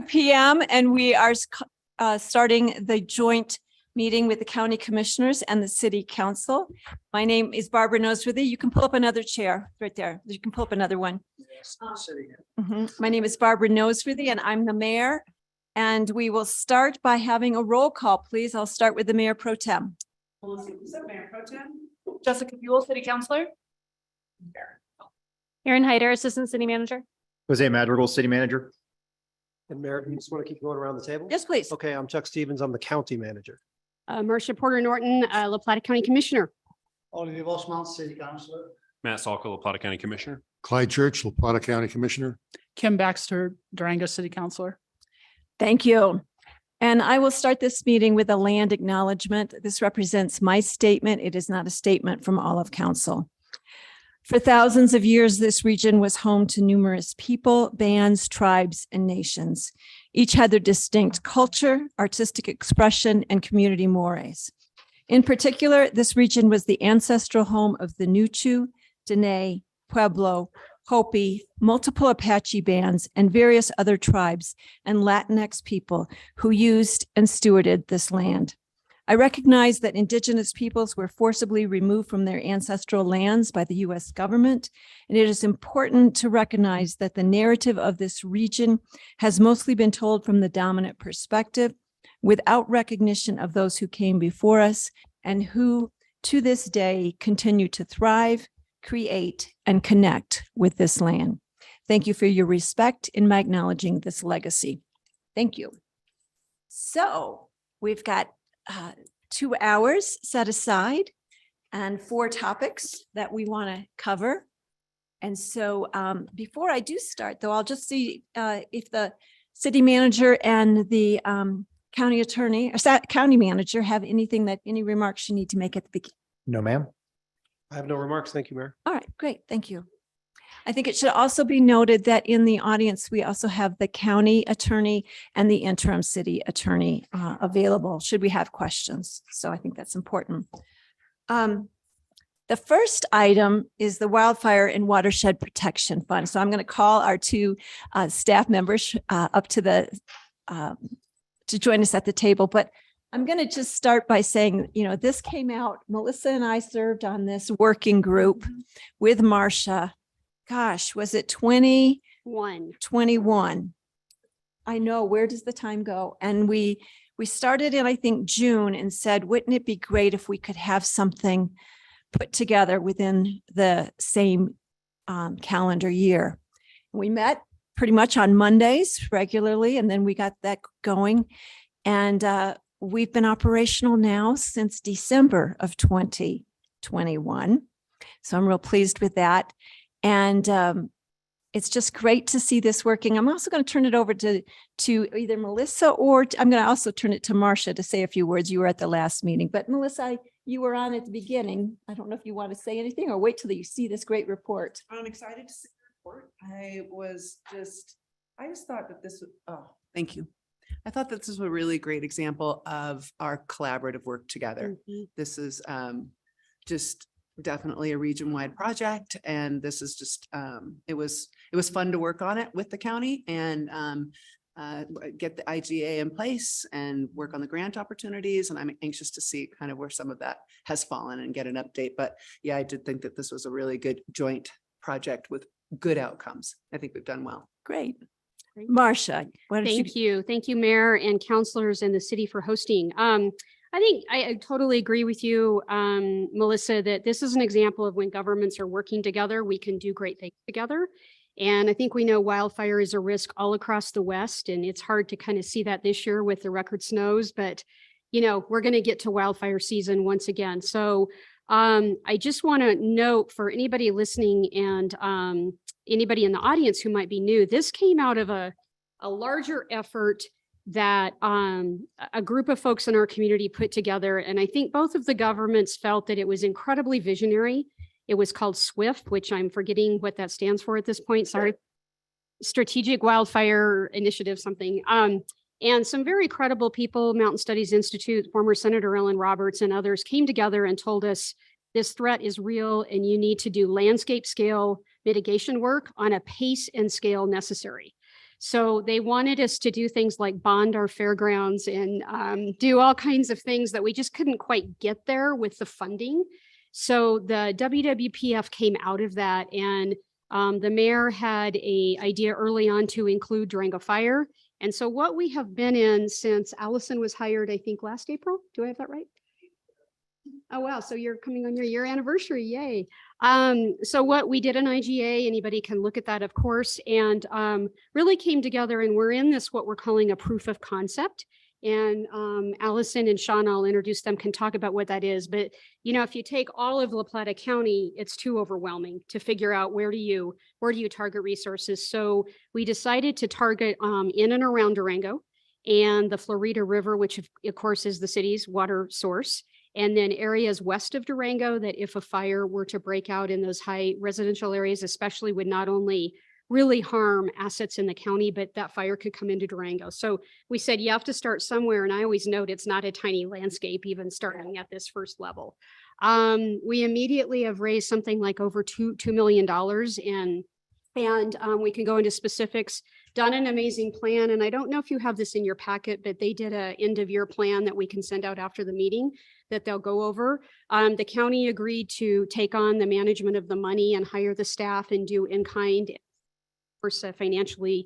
p.m. and we are starting the joint meeting with the county commissioners and the city council. My name is Barbara Noseworthy. You can pull up another chair right there. You can pull up another one. My name is Barbara Noseworthy and I'm the mayor. And we will start by having a roll call, please. I'll start with the mayor pro tem. Mayor Pro Tem. Jessica Buell, City Councilor. Aaron Hyder, Assistant City Manager. Jose Madrigal, City Manager. And Mayor, you just want to keep going around the table? Yes, please. Okay, I'm Chuck Stevens. I'm the county manager. Marcia Porter Norton, La Plata County Commissioner. Oliver Bosman, City Councilor. Matt Salko, LaPlata County Commissioner. Clyde Church, La Plata County Commissioner. Kim Baxter, Durango City Councilor. Thank you. And I will start this meeting with a land acknowledgement. This represents my statement. It is not a statement from all of council. For thousands of years, this region was home to numerous people, bands, tribes, and nations. Each had their distinct culture, artistic expression, and community mores. In particular, this region was the ancestral home of the Nuchu, Dene, Pueblo, Hopi, multiple Apache bands, and various other tribes and Latinx people who used and stewarded this land. I recognize that indigenous peoples were forcibly removed from their ancestral lands by the U.S. government, and it is important to recognize that the narrative of this region has mostly been told from the dominant perspective, without recognition of those who came before us and who, to this day, continue to thrive, create, and connect with this land. Thank you for your respect in my acknowledging this legacy. Thank you. So we've got 2 hours set aside and 4 topics that we want to cover. And so before I do start, though, I'll just see if the city manager and the county attorney or county manager have any remarks you need to make at the beginning. No, ma'am. I have no remarks. Thank you, Mayor. All right, great. Thank you. I think it should also be noted that in the audience, we also have the county attorney and the interim city attorney available should we have questions. So I think that's important. The first item is the Wildfire and Watershed Protection Fund. So I'm going to call our 2 staff members up to join us at the table. But I'm going to just start by saying, this came out, Melissa and I served on this working group with Marcia. Gosh, was it 2021? I know, where does the time go? And we started in, I think, June and said, wouldn't it be great if we could have something put together within the same calendar year? We met pretty much on Mondays regularly, and then we got that going. And we've been operational now since December of 2021. So I'm real pleased with that. And it's just great to see this working. I'm also going to turn it over to either Melissa or I'm going to also turn it to Marcia to say a few words. You were at the last meeting, but Melissa, you were on at the beginning. I don't know if you want to say anything or wait till you see this great report. I'm excited to see the report. I just thought that thank you. I thought that this was a really great example of our collaborative work together. This is just definitely a region-wide project, and this is just it was fun to work on it with the county and get the IGA in place and work on the grant opportunities. And I'm anxious to see kind of where some of that has fallen and get an update. But yeah, I did think that this was a really good joint project with good outcomes. I think we've done well. Great. Marcia, why don't Thank you. Thank you, Mayor and councilors in the city for hosting. I think I totally agree with you, Melissa, that this is an example of when governments are working together, we can do great things together. And I think we know wildfire is a risk all across the West, and it's hard to kind of see that this year with the record snows, but we're going to get to wildfire season once again. So I just want to note for anybody listening and anybody in the audience who might be new, this came out of a larger effort that a group of folks in our community put together. And I think both of the governments felt that it was incredibly visionary. It was called SWIFT, which I'm forgetting what that stands for at this point. Sorry. Strategic Wildfire Initiative, something. And some very credible people, Mountain Studies Institute, former Senator Ellen Roberts and others came together and told us this threat is real and you need to do landscape scale mitigation work on a pace and scale necessary. So they wanted us to do things like bond our fairgrounds and do all kinds of things that we just couldn't quite get there with the funding. So the WWPF came out of that, and the mayor had an idea early on to include Durango Fire. And so what we have been in since Allison was hired, I think last April, do I have that right? Oh, wow. So you're coming on your year anniversary. Yay. So what we did an IGA, anybody can look at that, of course, and really came together, and we're in this, what we're calling a proof of concept. And Allison and Sean, I'll introduce them, can talk about what that is. But, you know, if you take all of La Plata County, it's too overwhelming to figure out where do you target resources. So we decided to target in and around Durango and the Florida River, which of course is the city's water source. And then areas west of Durango that if a fire were to break out in those high residential areas, especially, would not only really harm assets in the county, but that fire could come into Durango. So we said, you have to start somewhere. And I always note it's not a tiny landscape, even starting at this first level. We immediately have raised something like over $2 million, and we can go into specifics. Done an amazing plan. And I don't know if you have this in your packet, but they did a end of year plan that we can send out after the meeting that they'll go over. The county agreed to take on the management of the money and hire the staff and do in-kind financially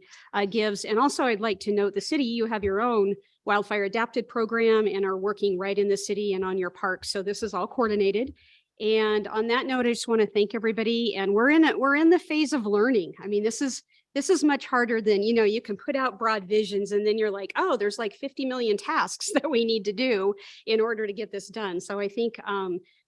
gives. And also I'd like to note the city, you have your own wildfire adapted program and are working right in the city and on your park. So this is all coordinated. And on that note, I just want to thank everybody. And we're in the phase of learning. I mean, this is much harder than, you know, you can put out broad visions and then you're like, oh, there's like 50 million tasks that we need to do in order to get this done. So I think,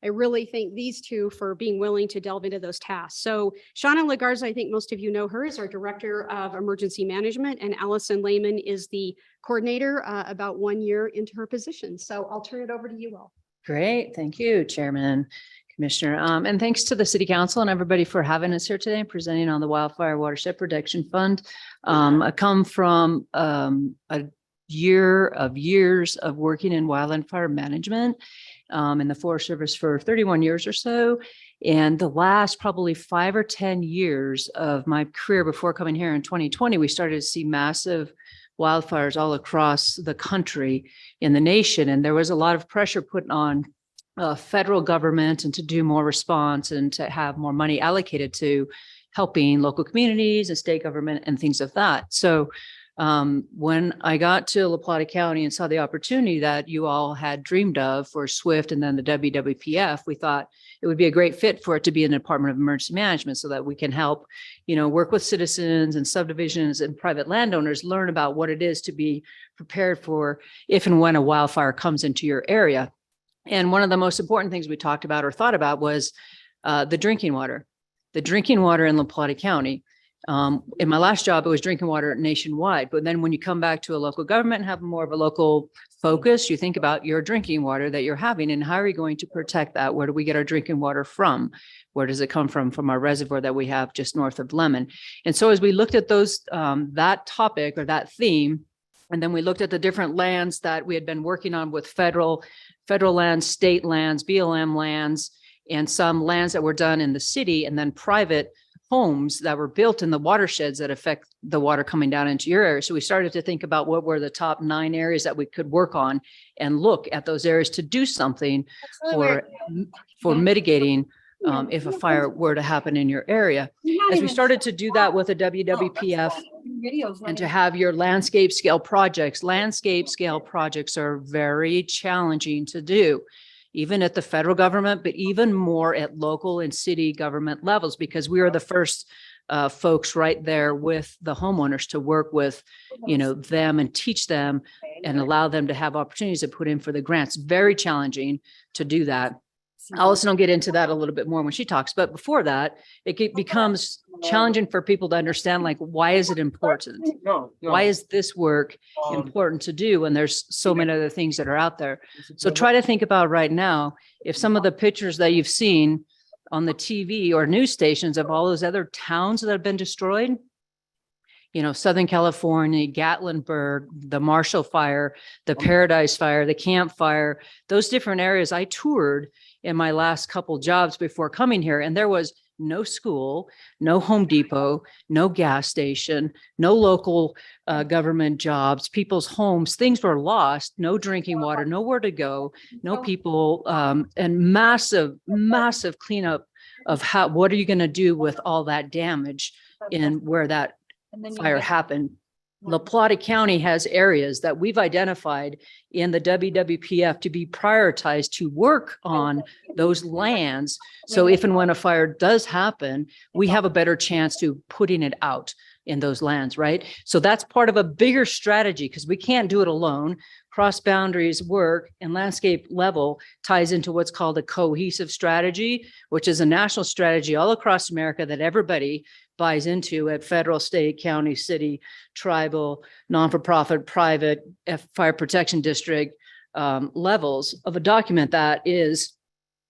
I really thank these two for being willing to delve into those tasks. So Shauna Lagarza, I think most of you know her, is our Director of Emergency Management, and Allison Lehman is the coordinator about 1 year into her position. So I'll turn it over to you all. Great. Thank you, Chairman, Commissioner. And thanks to the City Council and everybody for having us here today and presenting on the Wildfire Watershed Protection Fund. I come from a years of working in wildfire management in the Forest Service for 31 years or so. And the last probably 5 or 10 years of my career before coming here in 2020, we started to see massive wildfires all across the country in the nation. And there was a lot of pressure put on federal government and to do more response and to have more money allocated to helping local communities and state government and things of that. So when I got to La Plata County and saw the opportunity that you all had dreamed of for SWIFT and then the WWPF, we thought it would be a great fit for it to be in the Department of Emergency Management so that we can help, you know, work with citizens and subdivisions and private landowners, learn about what it is to be prepared for if and when a wildfire comes into your area. And one of the most important things we talked about or thought about was the drinking water in La Plata County. In my last job, it was drinking water nationwide. But then when you come back to a local government and have more of a local focus, you think about your drinking water that you're having and how are you going to protect that? Where do we get our drinking water from? Where does it come from our reservoir that we have just north of Lemon? And so as we looked at those, that topic or that theme, and then we looked at the different lands that we had been working on with federal lands, state lands, BLM lands, and some lands that were done in the city, and then private homes that were built in the watersheds that affect the water coming down into your area. So we started to think about what were the top 9 areas that we could work on and look at those areas to do something for mitigating if a fire were to happen in your area. As we started to do that with a WWPF and to have your landscape scale projects are very challenging to do, even at the federal government, but even more at local and city government levels, because we are the first folks right there with the homeowners to work with, you know, them and teach them and allow them to have opportunities to put in for the grants. Very challenging to do that. Allison will get into that a little bit more when she talks, but before that, it becomes challenging for people to understand, like, why is it important? Why is this work important to do when there's so many other things that are out there? So try to think about right now, if some of the pictures that you've seen on the TV or news stations of all those other towns that have been destroyed, you know, Southern California, Gatlinburg, the Marshall Fire, the Paradise Fire, the Camp Fire, those different areas I toured in my last couple jobs before coming here. And there was no school, no Home Depot, no gas station, no local government jobs, people's homes, things were lost, no drinking water, nowhere to go, no people, and massive cleanup of what are you going to do with all that damage in where that fire happened. La Plata County has areas that we've identified in the WWPF to be prioritized to work on those lands. So if and when a fire does happen, we have a better chance to putting it out in those lands, right? So that's part of a bigger strategy because we can't do it alone. cross boundaries work and landscape level ties into what's called a cohesive strategy, which is a national strategy all across America that everybody buys into at federal, state, county, city, tribal, non-for-profit, private, fire protection district levels of a document that is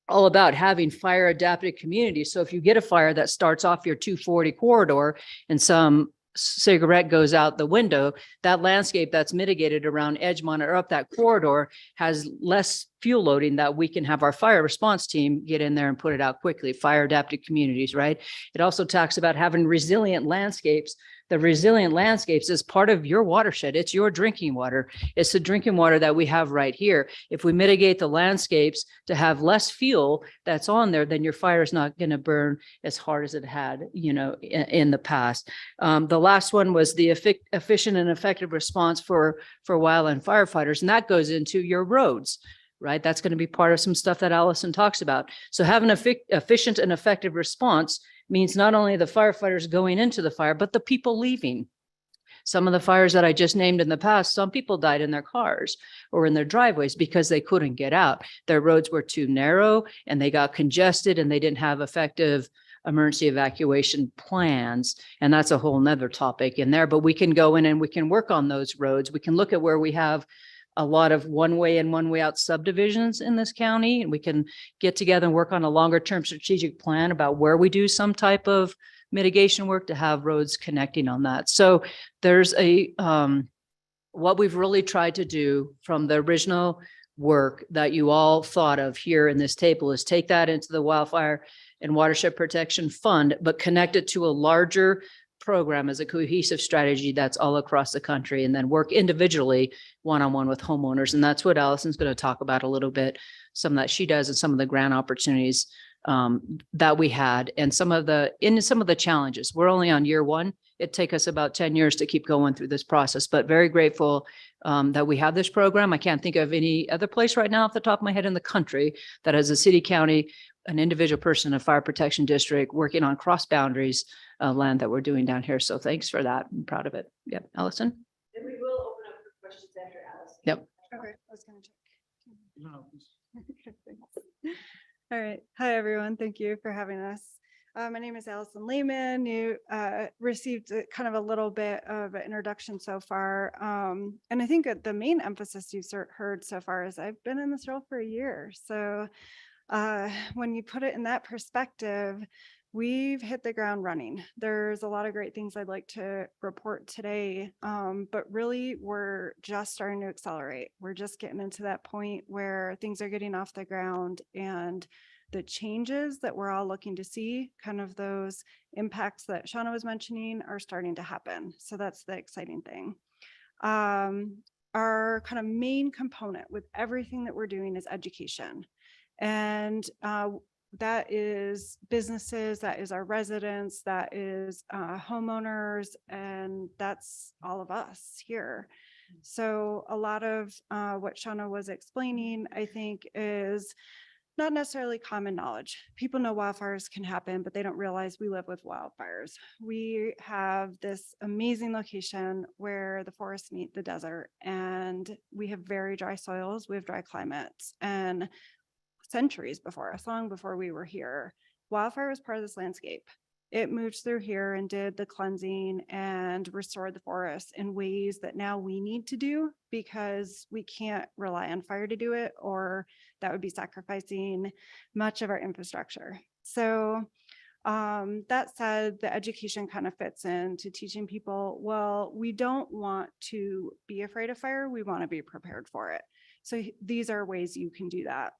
all about having fire adapted communities. So if you get a fire that starts off your 240 corridor and some cigarette goes out the window, that landscape that's mitigated around Edgemont or up that corridor has less fuel loading that we can have our fire response team get in there and put it out quickly. Fire adapted communities, right? It also talks about having resilient landscapes. The resilient landscapes is part of your watershed. It's your drinking water. It's the drinking water that we have right here. If we mitigate the landscapes to have less fuel that's on there, then your fire is not going to burn as hard as it had, in the past. The last one was the efficient and effective response for wildland firefighters, and that goes into your roads. Right? That's going to be part of some stuff that Allison talks about. So having an efficient and effective response means not only the firefighters going into the fire, but the people leaving. Some of the fires that I just named in the past, some people died in their cars or in their driveways because they couldn't get out. Their roads were too narrow and they got congested and they didn't have effective emergency evacuation plans. And that's a whole nother topic in there, but we can go in and we can work on those roads. We can look at where we have a lot of one way in, one way out subdivisions in this county. And we can get together and work on a longer term strategic plan about where we do some type of mitigation work to have roads connecting on that. So there's what we've really tried to do from the original work that you all thought of here in this table is take that into the Wildfire and Watershed Protection Fund, but connect it to a larger program as a cohesive strategy that's all across the country, and then work individually one-on-one with homeowners. And that's what Allison's going to talk about a little bit, some that she does and some of the grant opportunities that we had and some of the challenges. We're only on year one. It'd take us about 10 years to keep going through this process, but very grateful that we have this program. I can't think of any other place right now off the top of my head in the country that has a city, county, an individual person, a fire protection district working on cross boundaries land that we're doing down here. So thanks for that. I'm proud of it. Yep. Allison? And we will open up for questions after Allison. Yep. Okay, I was gonna check. All right. Hi, everyone. Thank you for having us. My name is Allison Lehman. You received kind of a little bit of an introduction so far. And I think that the main emphasis you've heard so far is I've been in this role for a year. So when you put it in that perspective, we've hit the ground running. There's a lot of great things I'd like to report today, but really we're just starting to accelerate. We're just getting into that point where things are getting off the ground, and the changes that we're all looking to see, kind of those impacts that Shauna was mentioning, are starting to happen. So that's the exciting thing. Our kind of main component with everything that we're doing is education. And that is businesses, that is our residents, that is homeowners, and that's all of us here. So a lot of what Shauna was explaining, I think, is not necessarily common knowledge. People know wildfires can happen, but they don't realize we live with wildfires. We have this amazing location where the forests meet the desert, and we have very dry soils, we have dry climates, and centuries before us, long before we were here, wildfire was part of this landscape. It moved through here and did the cleansing and restored the forest in ways that now we need to do, because we can't rely on fire to do it, or that would be sacrificing much of our infrastructure. So that said, the education kind of fits into teaching people, well, we don't want to be afraid of fire, we want to be prepared for it. So these are ways you can do that.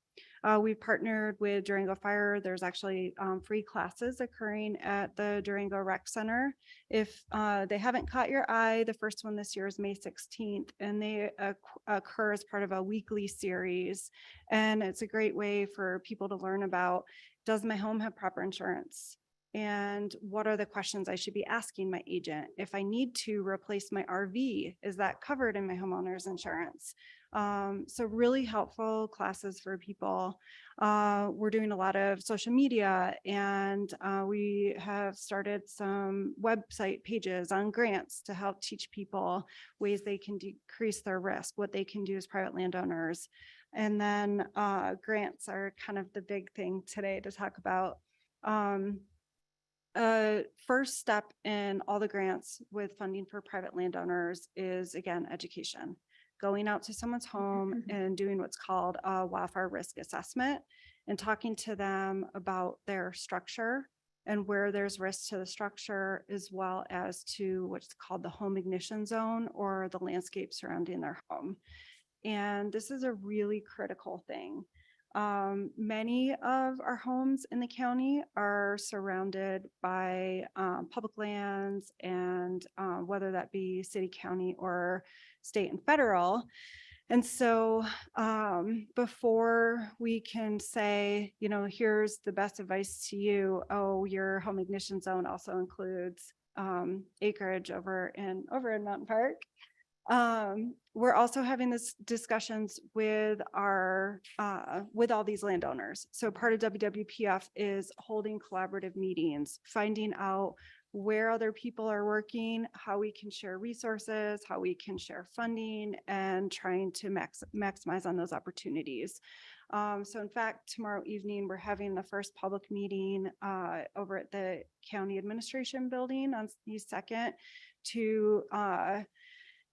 We've partnered with Durango Fire. There's actually free classes occurring at the Durango Rec Center. If they haven't caught your eye, the first one this year is May 16th, and they occur as part of a weekly series. And it's a great way for people to learn about, does my home have proper insurance? And what are the questions I should be asking my agent? If I need to replace my RV, is that covered in my homeowner's insurance? So really helpful classes for people. We're doing a lot of social media, and we have started some website pages on grants to help teach people ways they can decrease their risk, what they can do as private landowners. And then grants are kind of the big thing today to talk about. First step in all the grants with funding for private landowners is, again, education. Going out to someone's home and doing what's called a wildfire risk assessment and talking to them about their structure and where there's risk to the structure, as well as to what's called the home ignition zone or the landscape surrounding their home. And this is a really critical thing. Many of our homes in the county are surrounded by public lands, and whether that be city, county, or state and federal. And so before we can say, you know, here's the best advice to you, oh, your home ignition zone also includes acreage over in Mountain Park. We're also having this discussions with our with all these landowners. So part of WWPF is holding collaborative meetings, finding out where other people are working, how we can share resources, how we can share funding, and trying to maximize on those opportunities. So in fact, tomorrow evening, we're having the first public meeting over at the County Administration Building on East 2nd to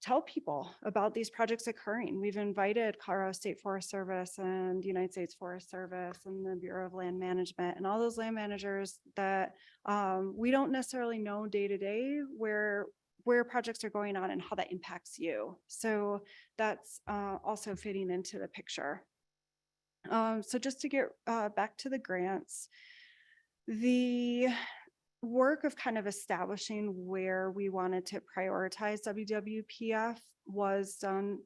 tell people about these projects occurring. We've invited Colorado State Forest Service and United States Forest Service and the Bureau of Land Management and all those land managers that we don't necessarily know day to day where projects are going on and how that impacts you. So that's also fitting into the picture. So just to get back to the grants, the work of kind of establishing where we wanted to prioritize WWPF was done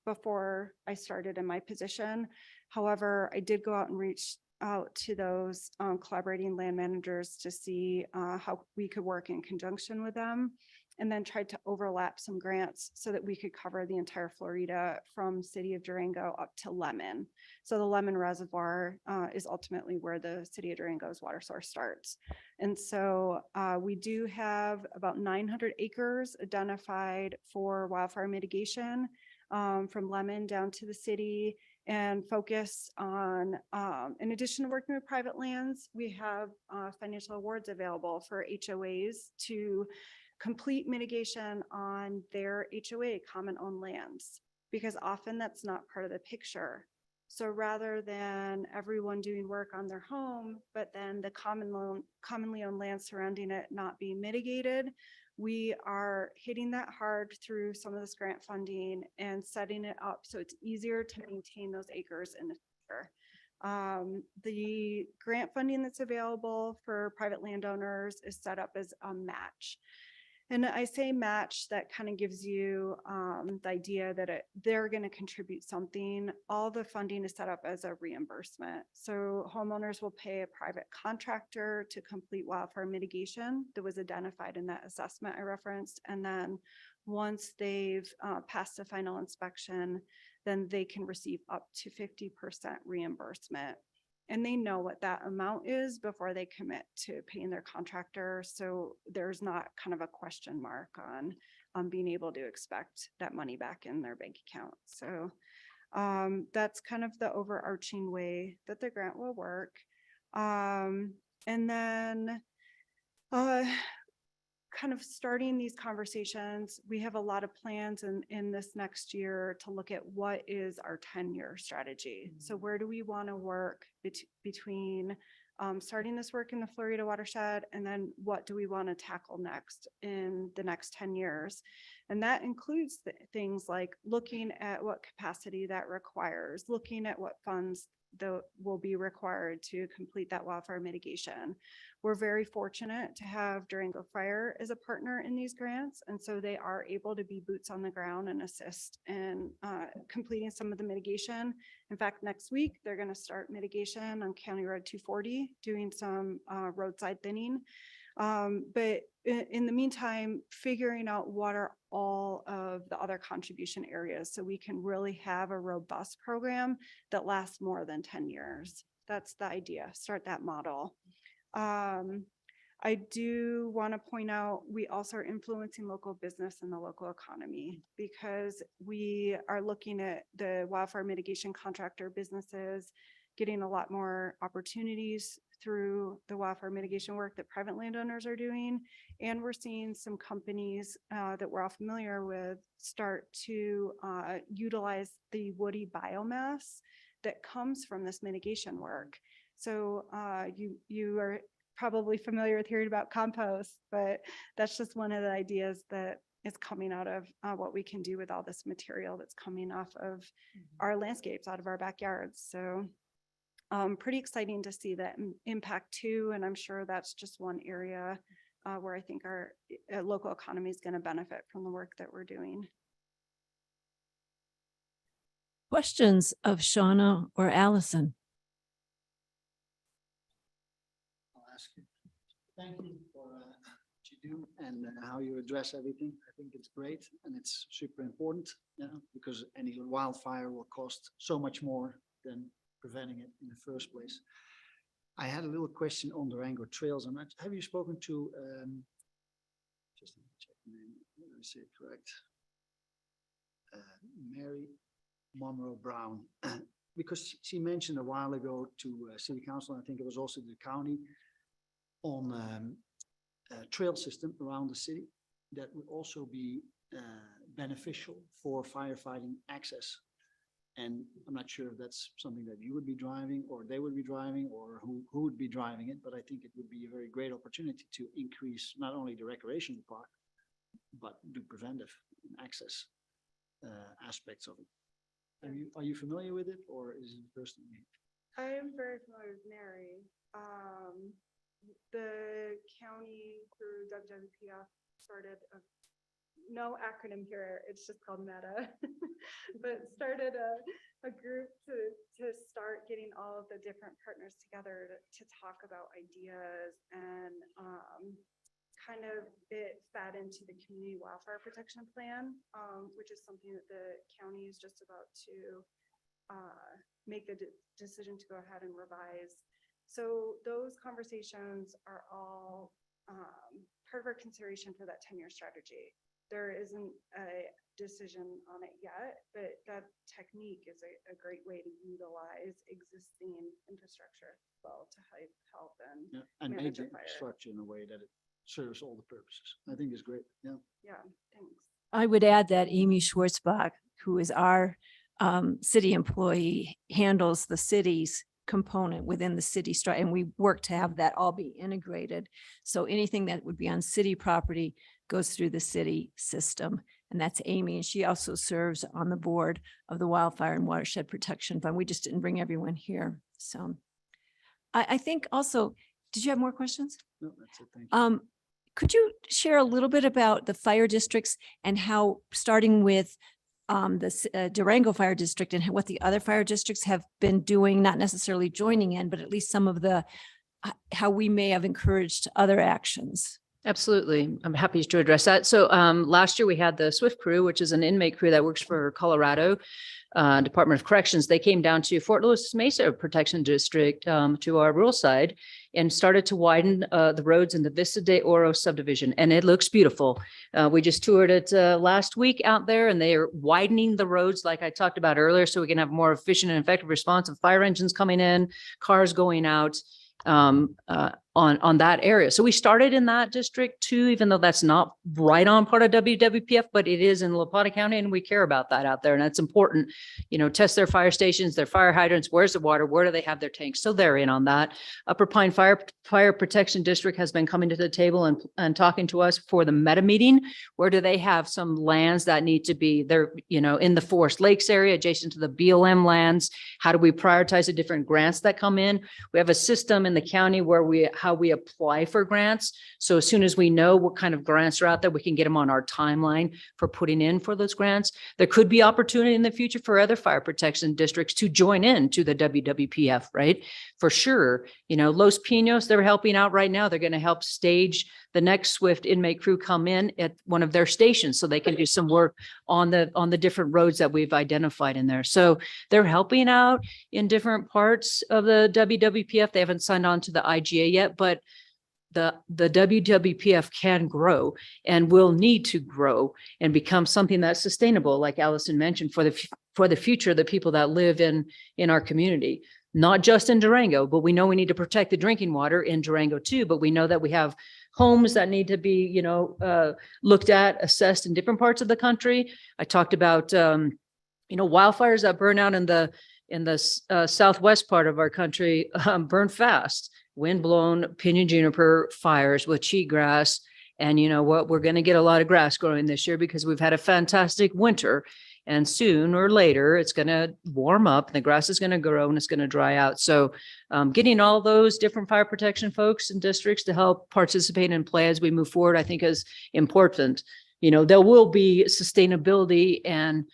before I started in my position. However, I did go out and reach out to those collaborating land managers to see how we could work in conjunction with them, and then tried to overlap some grants so that we could cover the entire Florida from City of Durango up to Lemon. So the Lemon Reservoir is ultimately where the City of Durango's water source starts. And so we do have about 900 acres identified for wildfire mitigation from Lemon down to the city, and focus on, in addition to working with private lands, we have financial awards available for HOAs to complete mitigation on their HOA common owned lands, because often that's not part of the picture. So rather than everyone doing work on their home, but then the commonly owned land surrounding it not being mitigated, we are hitting that hard through some of this grant funding and setting it up so it's easier to maintain those acres in the future. The grant funding that's available for private landowners is set up as a match. And I say match, that kind of gives you the idea that they're going to contribute something. All the funding is set up as a reimbursement. So homeowners will pay a private contractor to complete wildfire mitigation that was identified in that assessment I referenced. And then once they've passed a final inspection, then they can receive up to 50% reimbursement. And they know what that amount is before they commit to paying their contractor. So there's not kind of a question mark on being able to expect that money back in their bank account. So that's kind of the overarching way that the grant will work. And then kind of starting these conversations, we have a lot of plans in this next year to look at what is our 10-year strategy. So where do we want to work between starting this work in the Florida watershed, and then what do we want to tackle next in the next 10 years? And that includes things like looking at what capacity that requires, looking at what funds that will be required to complete that wildfire mitigation. We're very fortunate to have Durango Fire as a partner in these grants. And so they are able to be boots on the ground and assist in completing some of the mitigation. In fact, next week, they're going to start mitigation on County Road 240, doing some roadside thinning. But in the meantime, figuring out what are all of the other contribution areas so we can really have a robust program that lasts more than 10 years. That's the idea, start that model. I do want to point out, we also are influencing local business and the local economy because we are looking at the wildfire mitigation contractor businesses getting a lot more opportunities through the wildfire mitigation work that private landowners are doing. And we're seeing some companies that we're all familiar with start to utilize the woody biomass that comes from this mitigation work. So you are probably familiar with hearing about compost, but that's just one of the ideas that is coming out of what we can do with all this material that's coming off of our landscapes, out of our backyards. So pretty exciting to see that impact too. And I'm sure that's just one area where I think our local economy is going to benefit from the work that we're doing. Questions of Shauna or Allison? I'll ask you. Thank you for what you do and how you address everything. I think it's great and it's super important, because any wildfire will cost so much more than preventing it in the first place. I had a little question on Durango Trails. Have you spoken to, just let me check the name, let me say it correct. Mary Monroe Brown, because she mentioned a while ago to City Council, and I think it was also the county, on a trail system around the city that would also be beneficial for firefighting access. And I'm not sure if that's something that you would be driving or they would be driving or who would be driving it, but I think it would be a very great opportunity to increase not only the recreational part, but do preventive access aspects of it. Are you familiar with it or is it first time? I am very familiar with Mary. The county through WWPF started no acronym here, it's just called META, but started a group to start getting all of the different partners together to talk about ideas, and kind of it fed into the community wildfire protection plan, which is something that the county is just about to make the decision to go ahead and revise. So those conversations are all part of our consideration for that 10-year strategy. There isn't a decision on it yet, but that technique is a great way to utilize existing infrastructure as well to help and Manage manage the a fire. infrastructure in a way that it serves all the purposes. I think it's great. Yeah. Yeah, thanks. I would add that Amy Schwartzbach, who is our city employee, handles the city's component within the city and we work to have that all be integrated. So anything that would be on city property goes through the city system. And that's Amy. And she also serves on the board of the Wildfire and Watershed Protection Fund. We just didn't bring everyone here. So I think also, did you have more questions? No, that's it. Thank you. Could you share a little bit about the fire districts and how, starting with the Durango Fire District and what the other fire districts have been doing, not necessarily joining in, but at least some of the, how we may have encouraged other actions? Absolutely. I'm happy to address that. So last year we had the SWIFT crew, which is an inmate crew that works for Colorado Department of Corrections. They came down to Fort Lewis Mesa Protection District to our rural side and started to widen the roads in the Vista de Oro subdivision. And it looks beautiful. We just toured it last week out there, and they are widening the roads like I talked about earlier, so we can have more efficient and effective response of fire engines coming in, cars going out. On that area. So we started in that district too, even though that's not right on part of WWPF, but it is in La Plata County, and we care about that out there. And that's important, test their fire stations, their fire hydrants, where's the water, where do they have their tanks? So they're in on that. Upper Pine Fire Protection District has been coming to the table and talking to us for the meta meeting. Where do they have some lands that need to be there, in the Forest Lakes area, adjacent to the BLM lands? How do we prioritize the different grants that come in? We have a system in the county where we how we apply for grants. So as soon as we know what kind of grants are out there, we can get them on our timeline for putting in for those grants. There could be opportunity in the future for other fire protection districts to join in to the WWPF, right? For sure. You know, Los Pinos, they're helping out right now. They're going to help stage the next SWIFT inmate crew come in at one of their stations so they can do some work on the different roads that we've identified in there. So they're helping out in different parts of the WWPF. They haven't signed on to the IGA yet, but the WWPF can grow and will need to grow and become something that's sustainable, like Allison mentioned, for the future, the people that live in our community. Not just in Durango, but we know we need to protect the drinking water in Durango too. But we know that we have homes that need to be, looked at, assessed in different parts of the country. I talked about, wildfires that burn out in the southwest part of our country, burn fast. Wind-blown pinyon juniper fires with cheatgrass. And you know what? We're going to get a lot of grass growing this year because we've had a fantastic winter. And soon or later, it's going to warm up, and the grass is going to grow and it's going to dry out. So getting all those different fire protection folks and districts to help participate and play as we move forward, I think is important. You know, there will be sustainability and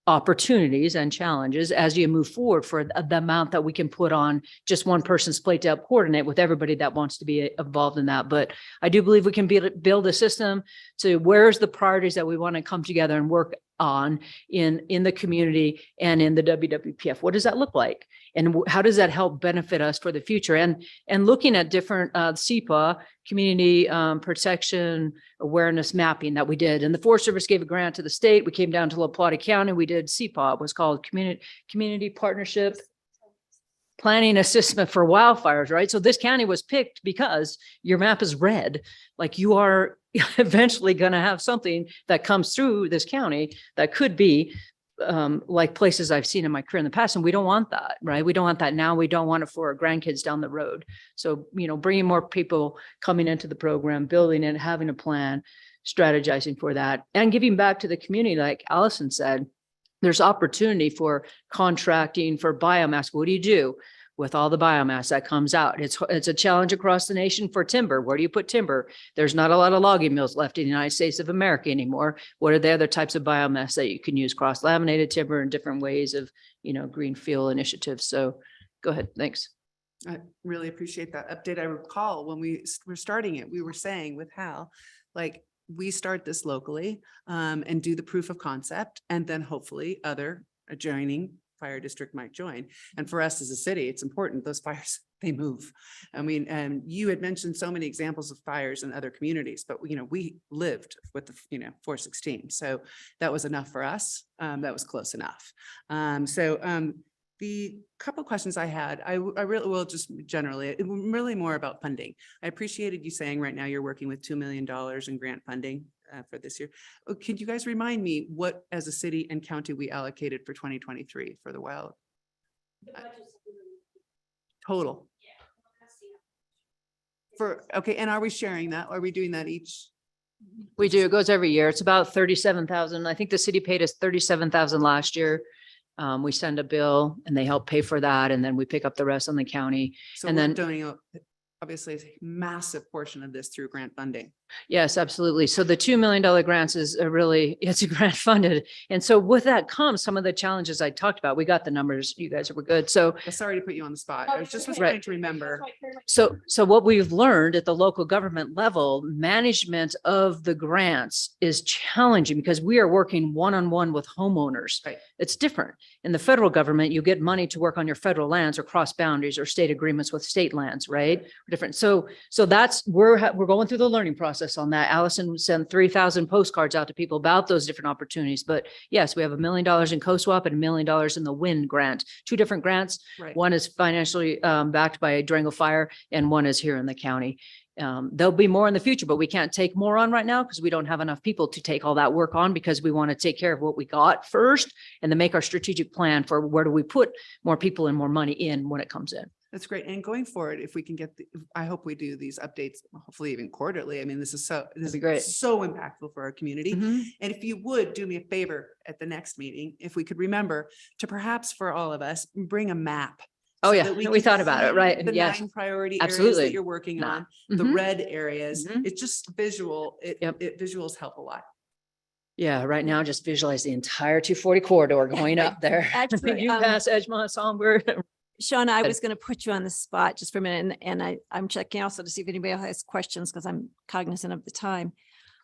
opportunities and challenges as you move forward for the amount that we can put on just one person's plate to help coordinate with everybody that wants to be involved in that. But I do believe we can build a system to where's the priorities that we want to come together and work on in the community and in the WWPF. What does that look like? And how does that help benefit us for the future? And looking at different CPA, community protection awareness mapping that we did. And the Forest Service gave a grant to the state. We came down to La Plata County. We did CPA. It was called Community Partnership Planning Assessment for Wildfires, right? So this county was picked because your map is red. Like you are eventually going to have something that comes through this county that could be like places I've seen in my career in the past. And we don't want that, right? We don't want that now. We don't want it for our grandkids down the road. So, bringing more people coming into the program, building it, having a plan, strategizing for that, and giving back to the community. Like Allison said, there's opportunity for contracting for biomass. What do you do with all the biomass that comes out? It's a challenge across the nation for timber. Where do you put timber? There's not a lot of logging mills left in the United States of America anymore. What are the other types of biomass that you can use? Cross-laminated timber and different ways of, green fuel initiatives. So go ahead. Thanks. I really appreciate that update. I recall when we were starting it, we were saying with Hal, like, we start this locally and do the proof of concept, and then hopefully other adjoining fire district might join. And for us as a city, it's important. Those fires, they move. I mean, and you had mentioned so many examples of fires in other communities, but we lived with the 416. So that was enough for us. That was close enough. The couple questions I had, I really will just generally, really more about funding. I appreciated you saying right now you're working with $2 million in grant funding for this year. Could you guys remind me what, as a city and county, we allocated for 2023 for the wild? Total. Okay, and are we sharing that? Are we doing that each? We do. It goes every year. It's about 37,000. I think the city paid us 37,000 last year. We send a bill and they help pay for that. And then we pick up the rest on the county. So and we're then doing obviously a massive portion of this through grant funding. yes, absolutely. So the $2 million grants is it's a grant funded. And so with that comes some of the challenges I talked about. We got the numbers. You guys were good. So Sorry to put you on the spot. I was just Right. trying to remember. So what we've learned at the local government level, management of the grants is challenging because we are working one-on-one with homeowners. Right. It's different. In the federal government, you get money to work on your federal lands or cross boundaries or state agreements with state lands, right? Different. So that's, we're going through the learning process on that. Allison sent 3,000 postcards out to people about those different opportunities. But yes, we have $1 million in COSWAP and $1 million in the WIN grant, two different grants. Right. One is financially backed by Durango Fire and one is here in the county. There'll be more in the future, but we can't take more on right now because we don't have enough people to take all that work on because we want to take care of what we got first and then make our strategic plan for where do we put more people and more money in when it comes in. That's great. And going forward, if we can get I hope we do these updates, hopefully even quarterly. I mean, this is great. so impactful for our community. Mhm. And if you would do me a favor at the next meeting, if we could remember to perhaps for all of us, bring a map Oh, so yeah, that we can thought about it, see right, The yes, 9 priority areas absolutely. that you're working Nah. on, the Mhm. red areas. Mhm. It's just visual. Yep. Visuals help a lot. Yeah, right now, just visualize the entire 240 corridor going up there. Actually, You pass Edgemont, Songbird. Sean, I Good. was going to put you on the spot just for a minute, and I'm checking also to see if anybody else has questions because I'm cognizant of the time.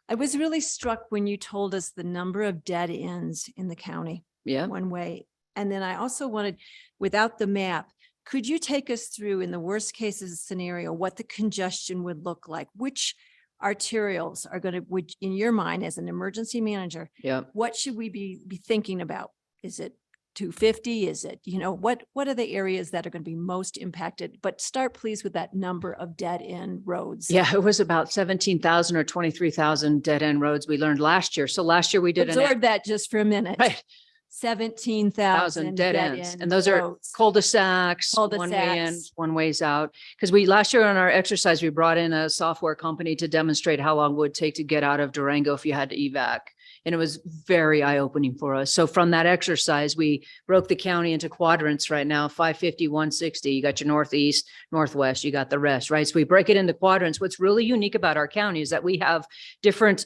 I was really struck when you told us the number of dead ends in the county, Yeah, one way. And then I also wanted, without the map, could you take us through in the worst cases scenario, what the congestion would look like? Which arterials are going to, which in your mind as an emergency manager, yeah. what should we be thinking about? Is it 250? Is it, what are the areas that are going to be most impacted? But start please with that number of dead end roads. Yeah, it was about 17,000 or 23,000 dead end roads we learned last year. So last year we did Absorb that just for a minute. right, 17,000 dead ends. And those are roads. cul-de-sacs, one way in, Cul-de-sacs. one ways out. Because last year on our exercise, we brought in a software company to demonstrate how long it would take to get out of Durango if you had to evac. And it was very eye-opening for us. So from that exercise, we broke the county into quadrants right now, 550, 160. You got your northeast, northwest, you got the rest, right? So we break it into quadrants. What's really unique about our county is that we have different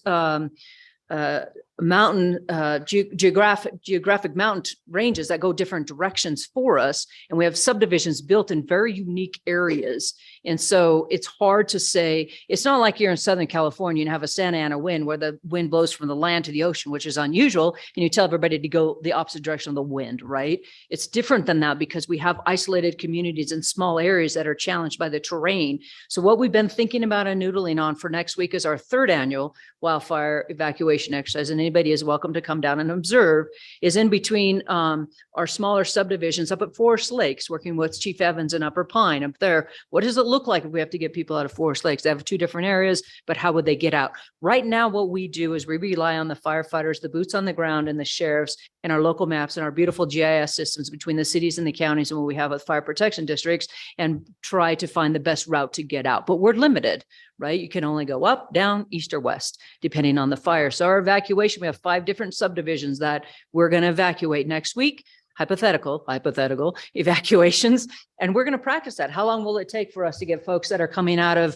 mountain geographic mountain ranges that go different directions for us, and we have subdivisions built in very unique areas. And so it's hard to say, it's not like you're in Southern California and have a Santa Ana wind where the wind blows from the land to the ocean, which is unusual, and you tell everybody to go the opposite direction of the wind, right? It's different than that because we have isolated communities in small areas that are challenged by the terrain. So what we've been thinking about and noodling on for next week is our 3rd annual wildfire evacuation exercise, and anybody is welcome to come down and observe, is in between our smaller subdivisions up at Forest Lakes, working with Chief Evans and Upper Pine up there. What does it look like if we have to get people out of Forest Lakes? They have 2 different areas, but how would they get out? Right now, what we do is we rely on the firefighters, the boots on the ground, and the sheriffs, and our local maps and our beautiful GIS systems between the cities and the counties and what we have with fire protection districts, and try to find the best route to get out. But we're limited, right? You can only go up, down, east, or west, depending on the fire. So our evacuation, we have 5 different subdivisions that we're going to evacuate next week. Hypothetical evacuations. And we're going to practice that. How long will it take for us to get folks that are coming out of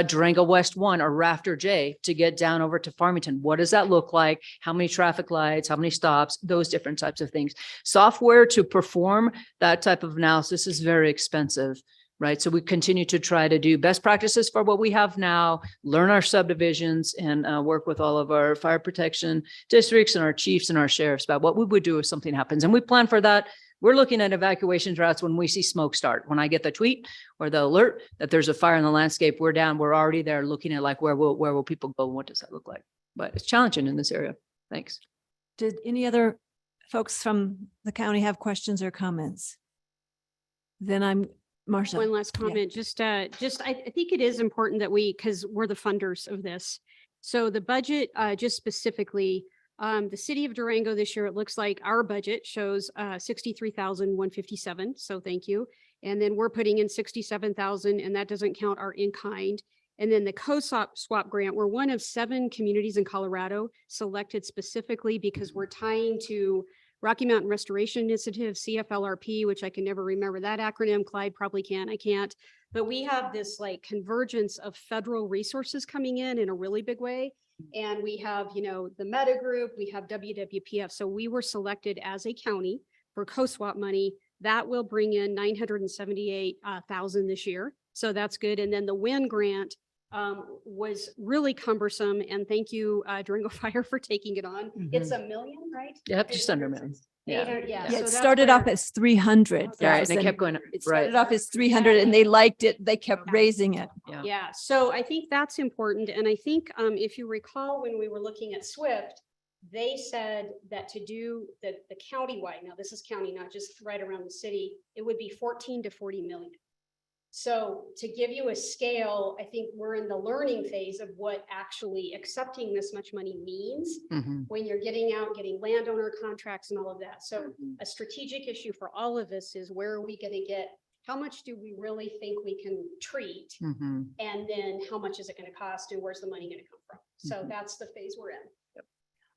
Durango West 1 or Rafter J to get down over to Farmington? What does that look like? How many traffic lights? How many stops? Those different types of things. Software to perform that type of analysis is very expensive. Right. So we continue to try to do best practices for what we have now, learn our subdivisions, and work with all of our fire protection districts and our chiefs and our sheriffs about what we would do if something happens. And we plan for that. We're looking at evacuation routes when we see smoke start. When I get the tweet or the alert that there's a fire in the landscape, we're already there looking at like, where will people go? What does that look like? But it's challenging in this area. Thanks. Did any other folks from the county have questions or comments? Then Marcia. One last Yeah. comment, I think it is important that because we're the funders of this. So the budget, just specifically, the city of Durango this year, it looks like our budget shows 63,157. So thank you. And then we're putting in 67,000, and that doesn't count our in-kind. And then the co-swap grant, we're one of 7 communities in Colorado selected specifically because we're tying to Rocky Mountain Restoration Initiative, CFLRP, which I can never remember that acronym. Clyde probably can, I can't. But we have this like convergence of federal resources coming in a really big way. And we have, the Meta Group, we have WWPF. So we were selected as a county for co-swap money. That will bring in 978,000 this year. So that's good. And then the WIN grant was really cumbersome. And thank you, Durango Fire, for taking it on. It's $1 million, right? Yep, just under a million. Yeah. Yeah. Yeah, so it that's started where- off as 300. Right. They kept going. It Right. started off as 300 and they liked it. They kept raising it. Yeah. Yeah, so I think that's important. And I think if you recall, when we were looking at SWIFT, they said that to do the countywide, now this is county, not just right around the city, it would be 14 to 40 million. So to give you a scale, I think we're in the learning phase of what actually accepting this much money means Mhm. when you're getting landowner contracts and all of that. So a strategic issue for all of us is, where are we going to get, how much do we really think we can treat? Mhm. And then how much is it going to cost and where's the money going to come from? So Mhm. that's the phase we're in.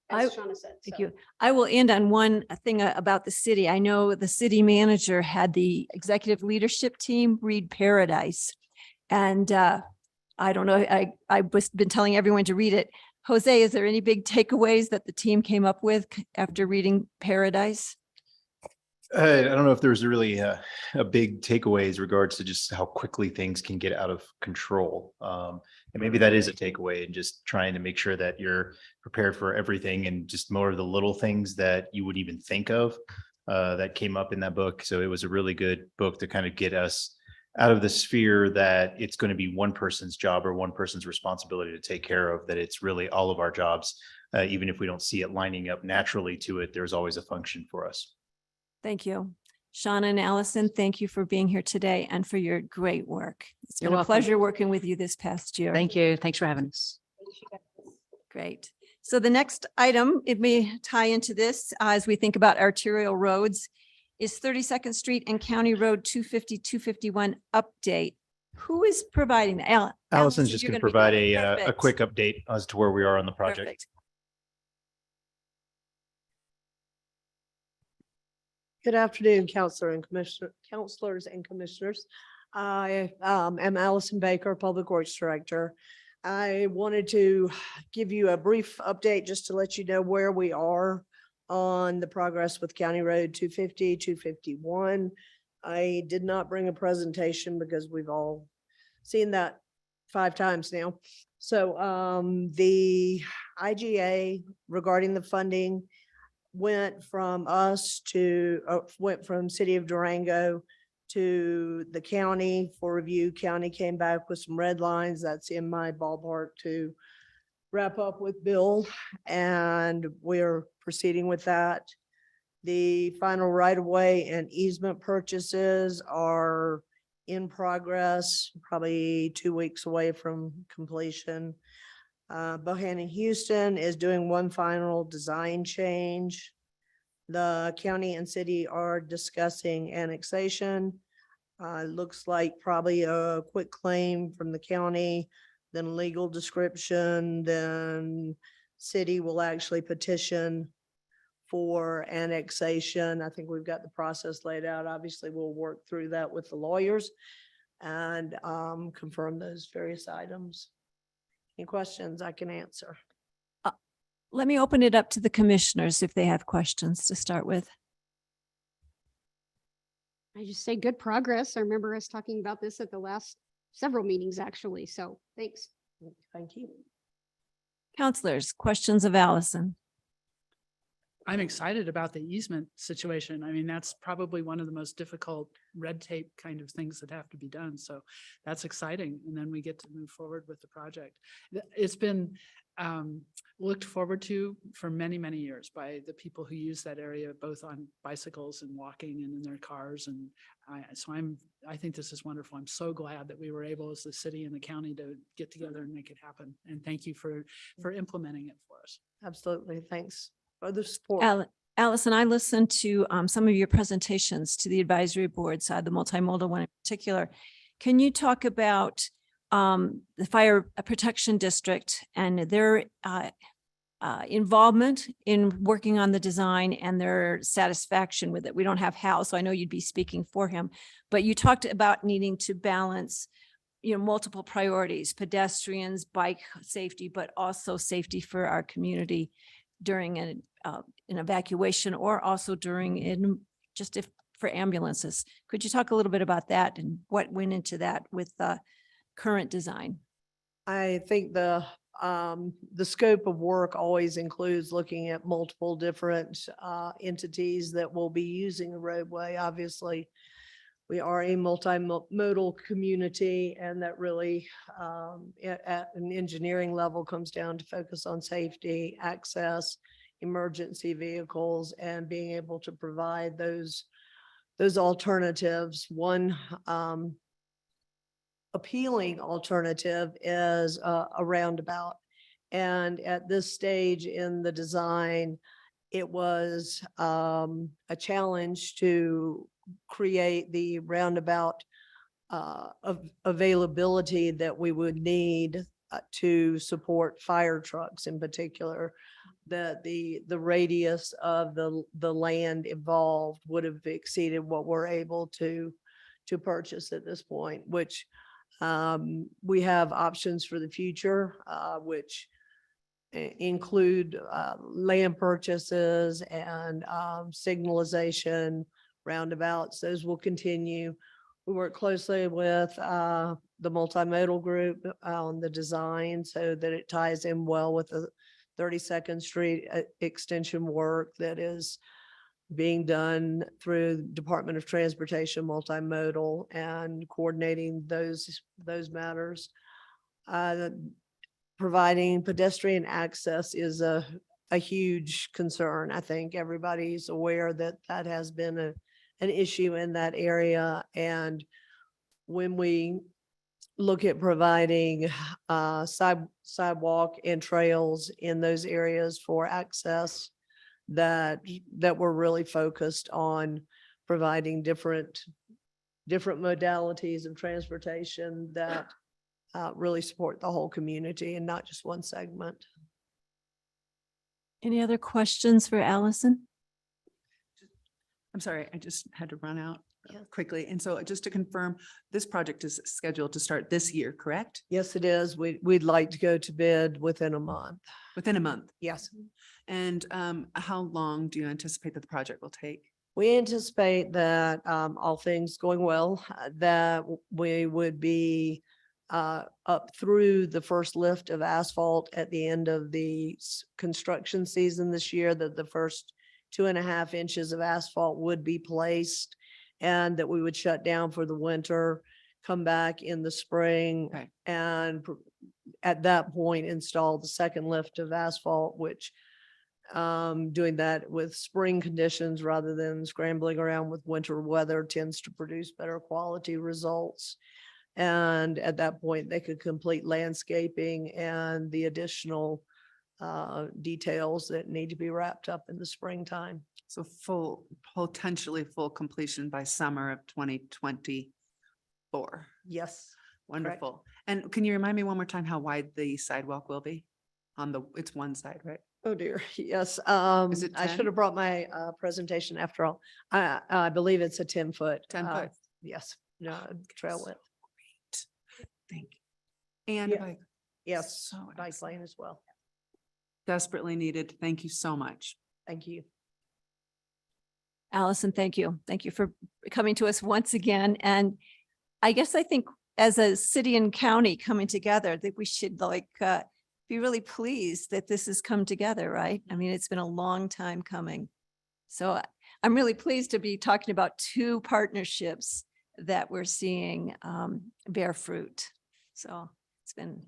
as I- Shauna said. Thank so. you. I will end on one thing about the city. I know the city manager had the executive leadership team read Paradise. And I don't know, I was been telling everyone to read it. Jose, is there any big takeaways that the team came up with after reading Paradise? I don't know if there's really a big takeaway as regards to just how quickly things can get out of control. And maybe that is a takeaway, and just trying to make sure that you're prepared for everything and just more of the little things that you would even think of that came up in that book. So it was a really good book to kind of get us out of the sphere that it's going to be one person's job or one person's responsibility to take care of, that it's really all of our jobs. Even if we don't see it lining up naturally to it, there's always a function for us. Thank you. Shauna and Allison, thank you for being here today and for your great work. It's You're been a welcome. pleasure working with you this past year. Thank you. Thanks for having us. Great. So the next item, it may tie into this as we think about arterial roads, is 32nd Street and County Road 250, 251 update. Who is providing that? Allison's just you're going to gonna be provide doing it. a Perfect. quick update as to where we are on the project. Perfect. Good afternoon, counselors and commissioners. I am Allison Baker, Public Works Director. I wanted to give you a brief update just to let you know where we are on the progress with County Road 250, 251. I did not bring a presentation because we've all seen that 5 times now. So the IGA regarding the funding went from us to, went from City of Durango to the county for review. County came back with some red lines. That's in my ballpark to wrap up with Bill, and we're proceeding with that. The final right-of-way and easement purchases are in progress, probably 2 weeks away from completion. Bohannon Houston is doing one final design change. The county and city are discussing annexation. Looks like probably a quick claim from the county, then legal description, then city will actually petition for annexation. I think we've got the process laid out. Obviously, we'll work through that with the lawyers and confirm those various items. Any questions I can answer? Let me open it up to the commissioners if they have questions to start with. I just say good progress. I remember us talking about this at the last several meetings, actually. So thanks. Thank you. Counselors, questions of Allison? I'm excited about the easement situation. I mean, that's probably one of the most difficult red tape kind of things that have to be done. So that's exciting. And then we get to move forward with the project. It's been looked forward to for many, many years by the people who use that area, both on bicycles and walking and in their cars. And I think this is wonderful. I'm so glad that we were able as the city and the county to get together and make it happen. And thank you for implementing it for us. Absolutely. Thanks for the support. Allison, I listened to some of your presentations to the advisory boards, the multimodal one in particular. Can you talk about the Fire Protection District and their involvement in working on the design and their satisfaction with it? We don't have Hal, so I know you'd be speaking for him, but you talked about needing to balance, multiple priorities, pedestrians, bike safety, but also safety for our community during an evacuation, or also during for ambulances. Could you talk a little bit about that and what went into that with the current design? I think the scope of work always includes looking at multiple different entities that will be using the roadway. Obviously, we are a multimodal community, and that really at an engineering level comes down to focus on safety, access, emergency vehicles, and being able to provide those alternatives. One appealing alternative is a roundabout. And at this stage in the design, it was a challenge to create the roundabout availability that we would need to support fire trucks in particular, that the radius of the land involved would have exceeded what we're able to purchase at this point, which we have options for the future, which include land purchases and signalization, roundabouts. Those will continue. We work closely with the multimodal group on the design so that it ties in well with the 32nd Street extension work that is being done through Department of Transportation multimodal and coordinating those matters. Providing pedestrian access is a huge concern. I think everybody's aware that that has been an issue in that area. And when we look at providing sidewalk and trails in those areas for access, that we're really focused on providing different modalities of transportation that really support the whole community and not just one segment. Any other questions for Allison? I'm sorry, I just had to run out Yeah. quickly. And so just to confirm, this project is scheduled to start this year, correct? Yes, it is. We'd like to go to bid within a month. Within a month. Yes. And how long do you anticipate that the project will take? We anticipate that all things going well, that we would be up through the first lift of asphalt at the end of the construction season this year, that the first 2.5 inches of asphalt would be placed, and that we would shut down for the winter, come back in the spring, Okay. and at that point install the second lift of asphalt, which doing that with spring conditions rather than scrambling around with winter weather tends to produce better quality results. And at that point, they could complete landscaping and the additional details that need to be wrapped up in the springtime. So potentially full completion by summer of 2024. Yes. Wonderful. And can you remind me one more time how wide the sidewalk will be? It's one side, right? Oh dear, yes. Is it I 10? should have brought my presentation after all. I believe it's a 10-foot. 10 foot. Yes, no, trail width. Great. Thank you. And Yeah. bike. Yes, So bike excellent. lane as well. Desperately needed. Thank you so much. Thank you. Allison, thank you. Thank you for coming to us once again. And I think as a city and county coming together, that we should be really pleased that this has come together, right? I mean, it's been a long time coming. So I'm really pleased to be talking about two partnerships that we're seeing bear fruit. So it's been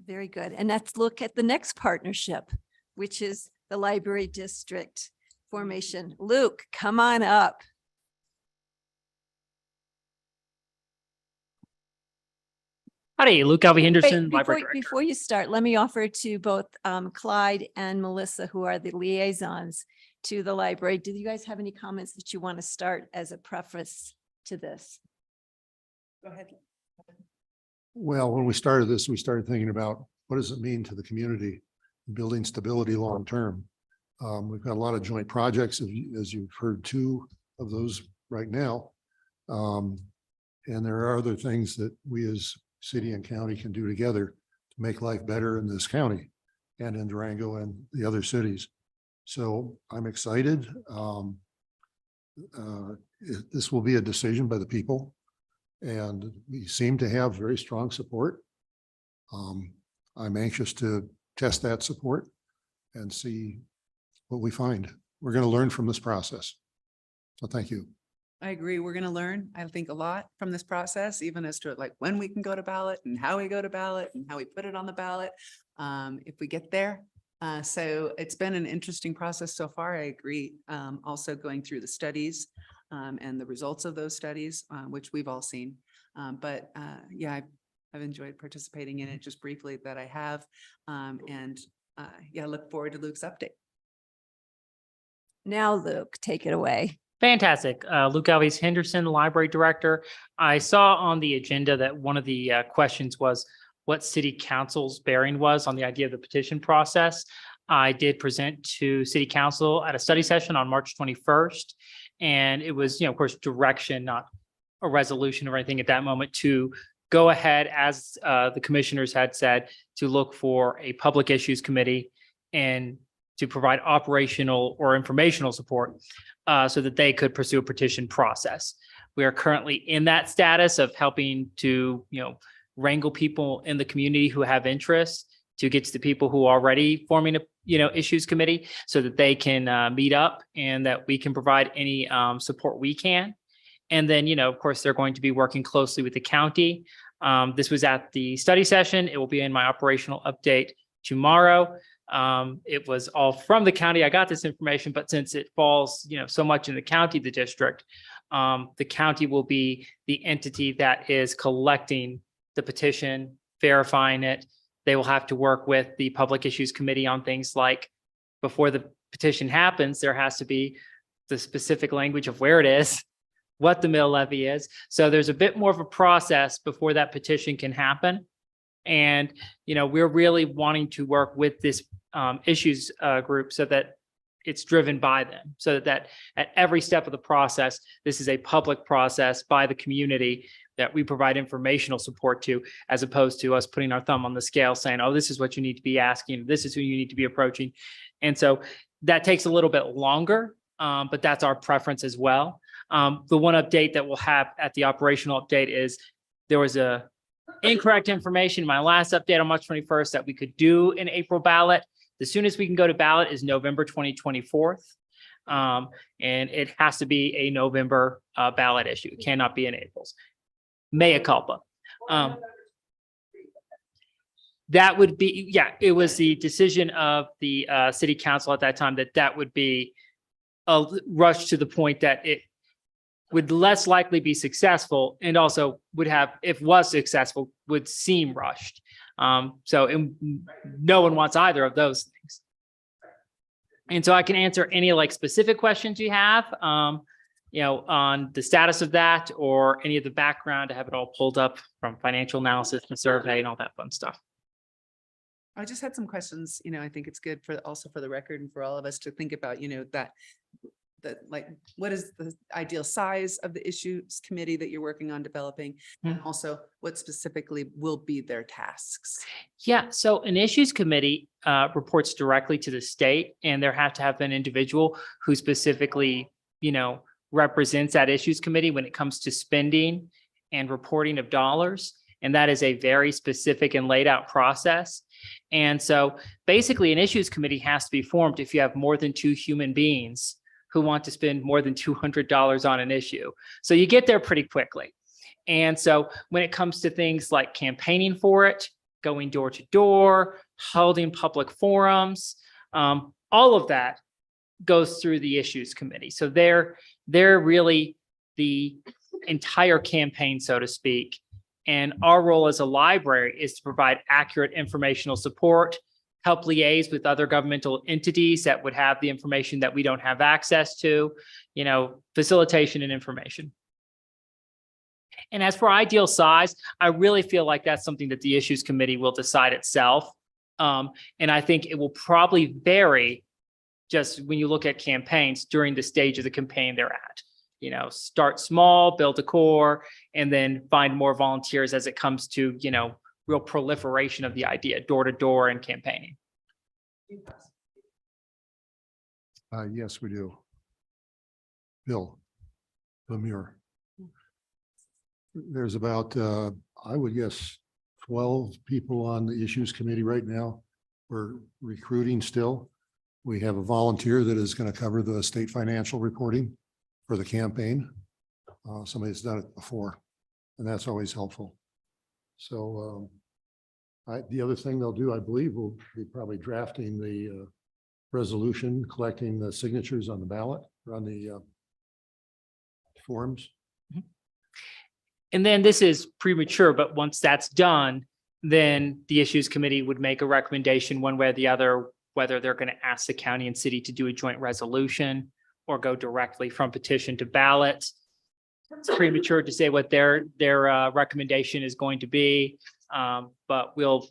very good. And let's look at the next partnership, which is the library district formation. Luke, come on up. Howdy, Luke Alvey Wait, Henderson, Library Director. before you start, let me offer to both Clyde and Melissa, who are the liaisons to the library. Do you guys have any comments that you want to start as a preface to this? Go ahead. Well, when we started this, we started thinking about what does it mean to the community, building stability long-term. We've got a lot of joint projects, as you've heard, 2 of those right now. And there are other things that we as city and county can do together to make life better in this county and in Durango and the other cities. So I'm excited. This will be a decision by the people, and we seem to have very strong support. I'm anxious to test that support and see what we find. We're going to learn from this process. So thank you. I agree. We're going to learn, I think, a lot from this process, even as to when we can go to ballot and how we go to ballot and how we put it on the ballot, if we get there. So it's been an interesting process so far. I agree. Also going through the studies and the results of those studies, which we've all seen. But yeah, I've enjoyed participating in it just briefly that I have. And yeah, look forward to Luke's update. Now, Luke, take it away. Fantastic. Luke Alves Henderson, Library Director. I saw on the agenda that one of the questions was, what city council's bearing was on the idea of the petition process. I did present to city council at a study session on March 21st. And it was, of course, direction, not a resolution or anything at that moment, to go ahead, as the commissioners had said, to look for a public issues committee and to provide operational or informational support so that they could pursue a petition process. We are currently in that status of helping to, wrangle people in the community who have interest to get to the people who are already forming a, issues committee so that they can meet up and that we can provide any support we can. And then, of course, they're going to be working closely with the county. This was at the study session. It will be in my operational update tomorrow. It was all from the county. I got this information, but since it falls, so much in the county, the district, the county will be the entity that is collecting the petition, verifying it. They will have to work with the Public Issues Committee on things like, before the petition happens, there has to be the specific language of where it is, what the mill levy is. So there's a bit more of a process before that petition can happen. And, we're really wanting to work with this issues group so that it's driven by them, so that at every step of the process, this is a public process by the community that we provide informational support to, as opposed to us putting our thumb on the scale saying, oh, this is what you need to be asking, this is who you need to be approaching. And so that takes a little bit longer, but that's our preference as well. The one update that we'll have at the operational update is there was a incorrect information in my last update on March 21st that we could do an April ballot. The soonest we can go to ballot is November 2024. And it has to be a November ballot issue. It cannot be in April's. Mea culpa. That would be, it was the decision of the city council at that time that would be a rush to the point that it would less likely be successful, and also would have, if was successful, would seem rushed. So no one wants either of those things. And so I can answer any specific questions you have, on the status of that or any of the background. I have it all pulled up from financial analysis and survey and all that fun stuff. I just had some questions, I think it's good for also for the record and for all of us to think about, that what is the ideal size of the issues committee that you're working on developing? And also what specifically will be their tasks? Yeah, so an issues committee reports directly to the state, and there have to have an individual who specifically, represents that issues committee when it comes to spending and reporting of dollars. And that is a very specific and laid out process. And so basically an issues committee has to be formed if you have more than 2 human beings who want to spend more than $200 on an issue. So you get there pretty quickly. And so when it comes to things like campaigning for it, going door to door, holding public forums, all of that goes through the issues committee. So they're really the entire campaign, so to speak. And our role as a library is to provide accurate informational support, help liaise with other governmental entities that would have the information that we don't have access to, facilitation and information. And as for ideal size, I really feel like that's something that the issues committee will decide itself. And I think it will probably vary just when you look at campaigns during the stage of the campaign they're at. Start small, build a core, and then find more volunteers as it comes to, real proliferation of the idea, door to door and campaigning. Yes, we do. Bill Lemire. There's about, I would guess, 12 people on the issues committee right now. We're recruiting still. We have a volunteer that is going to cover the state financial reporting for the campaign. Somebody that's done it before, and that's always helpful. So the other thing they'll do, I believe, will be probably drafting the resolution, collecting the signatures on the ballot, or on the forms. And then this is premature, but once that's done, then the issues committee would make a recommendation one way or the other, whether they're going to ask the county and city to do a joint resolution or go directly from petition to ballot. It's premature to say what their recommendation is going to be. But we'll, of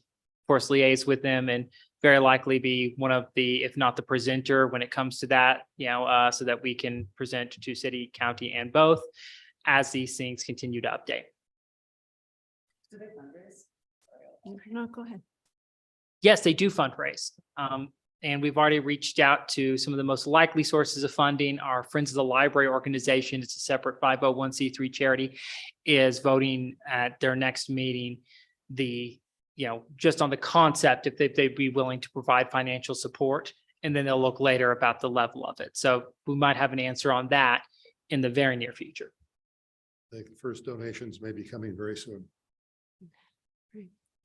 course, liaise with them and very likely be one of the, if not the presenter when it comes to that, so that we can present to city, county, and both as these things continue to update. No, go ahead. Yes, they do fundraise. And we've already reached out to some of the most likely sources of funding. Our Friends of the Library organization, it's a separate 501c3 charity, is voting at their next meeting, just on the concept if they'd be willing to provide financial support. And then they'll look later about the level of it. So we might have an answer on that in the very near future. I think the first donations may be coming very soon.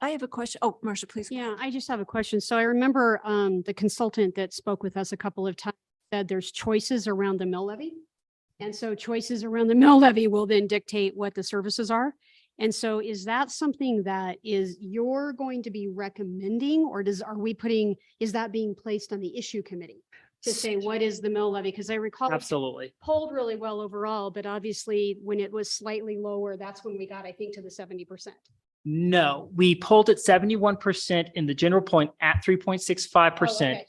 I have a question. Oh, Marcia, please. Yeah, I just have a question. So I remember the consultant that spoke with us a couple of times said there's choices around the mill levy. And so choices around the mill levy will then dictate what the services are. And so is that something that you're going to be recommending, or is that being placed on the issue committee to say, what is the mill levy? Because I recall it Absolutely. polled really well overall, but obviously when it was slightly lower, that's when we got, I think, to the 70%. No, we pulled at 71% in the general point at 3.65%. okay.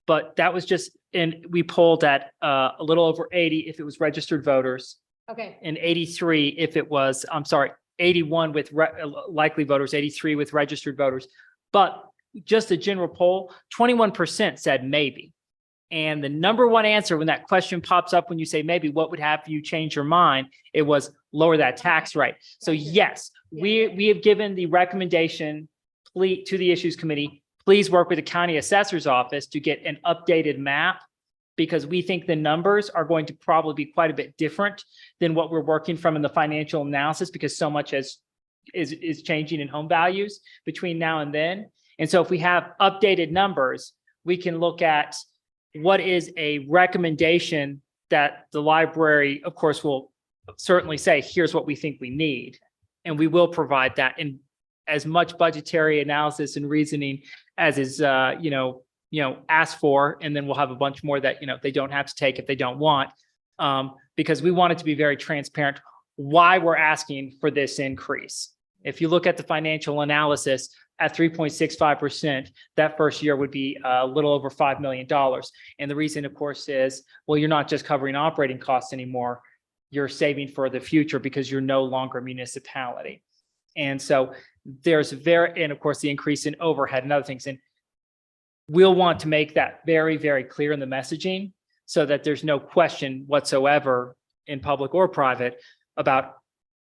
But that was just, and we polled at a little over 80 if it was registered voters, Okay. and 83 if it was, 81 with likely voters, 83 with registered voters. But just a general poll, 21% said maybe. And the number one answer when that question pops up, when you say maybe, what would have you change your mind? It was lower that tax rate. So yes, we have given the recommendation to the issues committee, please work with the county assessor's office to get an updated map, because we think the numbers are going to probably be quite a bit different than what we're working from in the financial analysis, because so much is changing in home values between now and then. And so if we have updated numbers, we can look at what is a recommendation that the library, of course, will certainly say, here's what we think we need. And we will provide that in as much budgetary analysis and reasoning as is, asked for. And then we'll have a bunch more that, they don't have to take if they don't want, because we want it to be very transparent why we're asking for this increase. If you look at the financial analysis at 3.65%, that first year would be a little over $5 million. And the reason, of course, is, well, you're not just covering operating costs anymore. You're saving for the future because you're no longer a municipality. And so and of course, the increase in overhead and other things. And we'll want to make that very, very clear in the messaging so that there's no question whatsoever in public or private about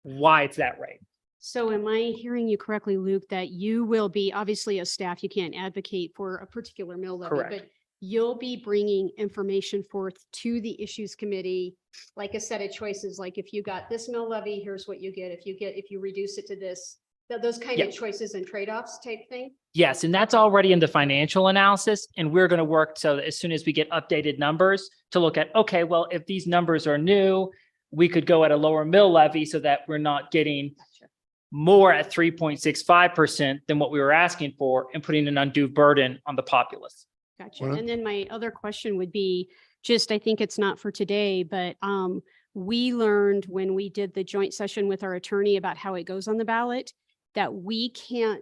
why it's that rate. So am I hearing you correctly, Luke, that you will be, obviously as staff, you can't advocate for a particular mill levy, Correct. but you'll be bringing information forth to the issues committee, like a set of choices, like if you got this mill levy, here's what you get. If you reduce it to this, those kind of Yes. choices and trade-offs type thing? Yes, and that's already in the financial analysis. And we're going to work so that as soon as we get updated numbers to look at, okay, well, if these numbers are new, we could go at a lower mill levy so that we're not getting more at 3.65% than what we were asking for and putting an undue burden on the populace. Gotcha. Well- And then my other question would be, I think it's not for today, but we learned when we did the joint session with our attorney about how it goes on the ballot, that we can't,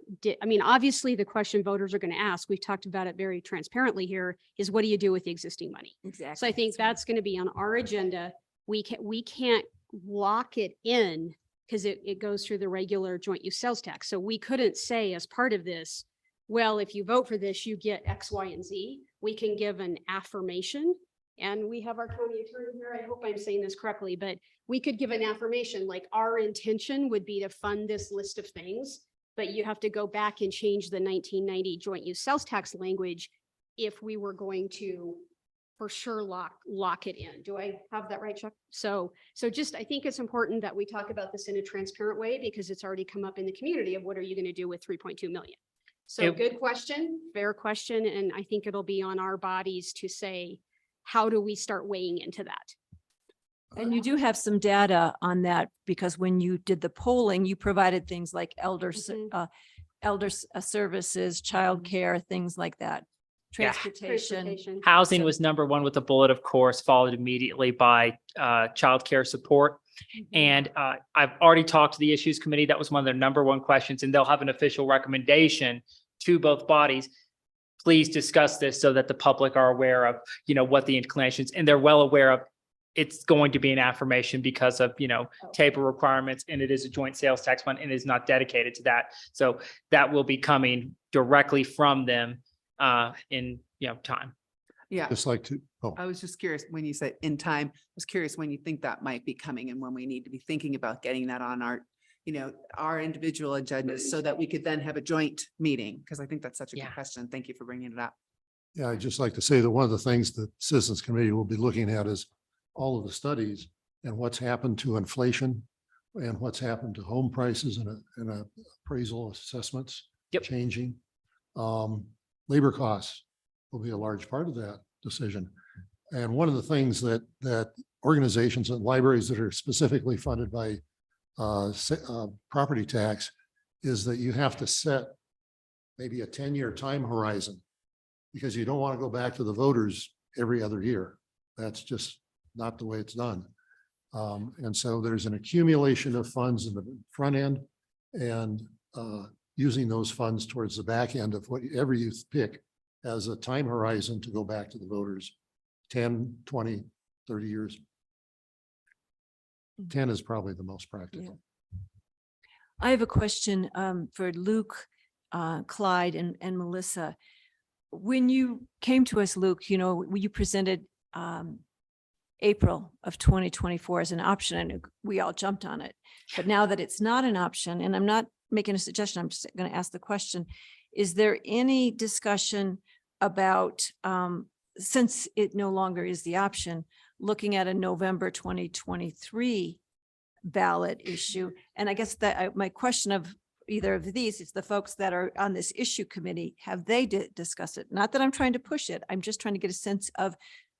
obviously the question voters are going to ask, we've talked about it very transparently here, is what do you do with the existing money? Exactly. So I think that's going to be on our agenda. We can't lock it in because it goes through the regular joint use sales tax. So we couldn't say as part of this, well, if you vote for this, you get X, Y, and Z. We can give an affirmation. And we have our county attorney here. I hope I'm saying this correctly, but we could give an affirmation, like our intention would be to fund this list of things, but you have to go back and change the 1990 joint use sales tax language if we were going to for sure lock it in. Do I have that right, Chuck? So just, I think it's important that we talk about this in a transparent way because it's already come up in the community of what are you going to do with 3.2 million? So good question, fair question. And I think it'll be on our bodies to say, how do we start weighing into that? And you do have some data on that because when you did the polling, you provided things like services, childcare, things like that. Yeah. Transportation. Housing was number one with a bullet, of course, followed immediately by childcare support. And I've already talked to the issues committee. That was one of their number one questions, and they'll have an official recommendation to both bodies. Please discuss this so that the public are aware of, what the inclinations, and they're well aware of it's going to be an affirmation because of, table requirements, and it is a joint sales tax fund and is not dedicated to that. So that will be coming directly from them in, time. Yeah. Just like to, oh, I was just curious when you said in time, I was curious when you think that might be coming and when we need to be thinking about getting that on our, our individual agendas so that we could then have a joint meeting. Cause I think that's such a good Yeah. question. Thank you for bringing it up. yeah, I'd just like to say that one of the things the Citizens Committee will be looking at is all of the studies and what's happened to inflation and what's happened to home prices and appraisal assessments. Yep. Changing. Labor costs will be a large part of that decision. And one of the things that organizations and libraries that are specifically funded by property tax is that you have to set maybe a 10-year time horizon because you don't want to go back to the voters every other year. That's just not the way it's done. And so there's an accumulation of funds in the front end and using those funds towards the back end of whatever you pick as a time horizon to go back to the voters, 10, 20, 30 years. 10 is probably the most practical. I have a question for Luke, Clyde, and Melissa. When you came to us, Luke, you presented April of 2024 as an option, and we all jumped on it. But now that it's not an option, and I'm not making a suggestion, I'm just going to ask the question, is there any discussion about, since it no longer is the option, looking at a November 2023 ballot issue? And I guess that my question of either of these is the folks that are on this issue committee, have they discussed it? Not that I'm trying to push it. I'm just trying to get a sense of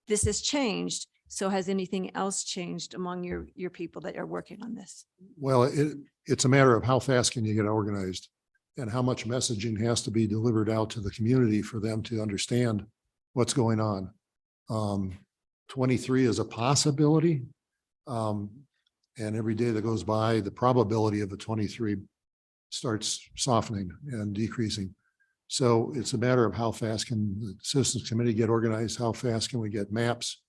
this has changed. So has anything else changed among your people that are working on this? Well, it's a matter of how fast can you get organized and how much messaging has to be delivered out to the community for them to understand what's going on. 23 is a possibility. And every day that goes by, the probability of the 23 starts softening and decreasing. So it's a matter of how fast can the Citizens Committee get organized? How fast can we get maps,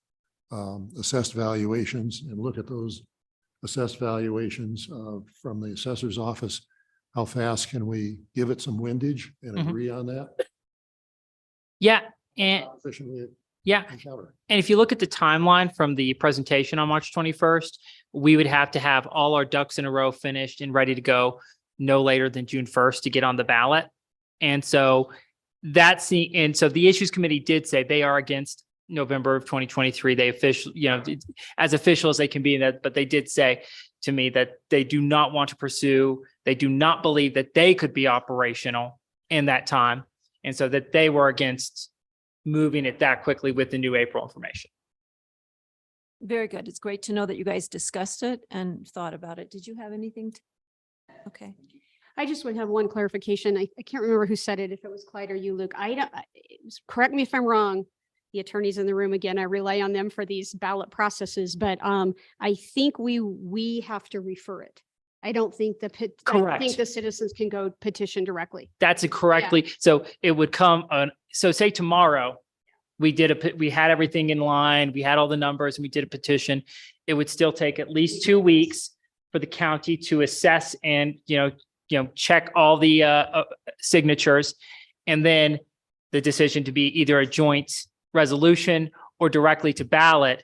assessed valuations, and look at those assessed valuations from the assessor's office? How fast can we give it some windage and agree on that? Yeah. And Efficiently yeah. encounter. And if you look at the timeline from the presentation on March 21st, we would have to have all our ducks in a row finished and ready to go no later than June 1st to get on the ballot. And so the issues committee did say they are against November of 2023. They as official as they can be in that, but they did say to me that they do not want to pursue, they do not believe that they could be operational in that time. And so that they were against moving it that quickly with the new April information. Very good. It's great to know that you guys discussed it and thought about it. Did you have anything? Okay. I just would have one clarification. I can't remember who said it, if it was Clyde or you, Luke. Correct me if I'm wrong. The attorneys in the room, again, I rely on them for these ballot processes, but I think we have to refer it. I don't think I think the citizens can go petition directly. That's correctly. So it would come on, so say tomorrow, we had everything in line, we had all the numbers and we did a petition. It would still take at least 2 weeks for the county to assess and, check all the signatures. And then the decision to be either a joint resolution or directly to ballot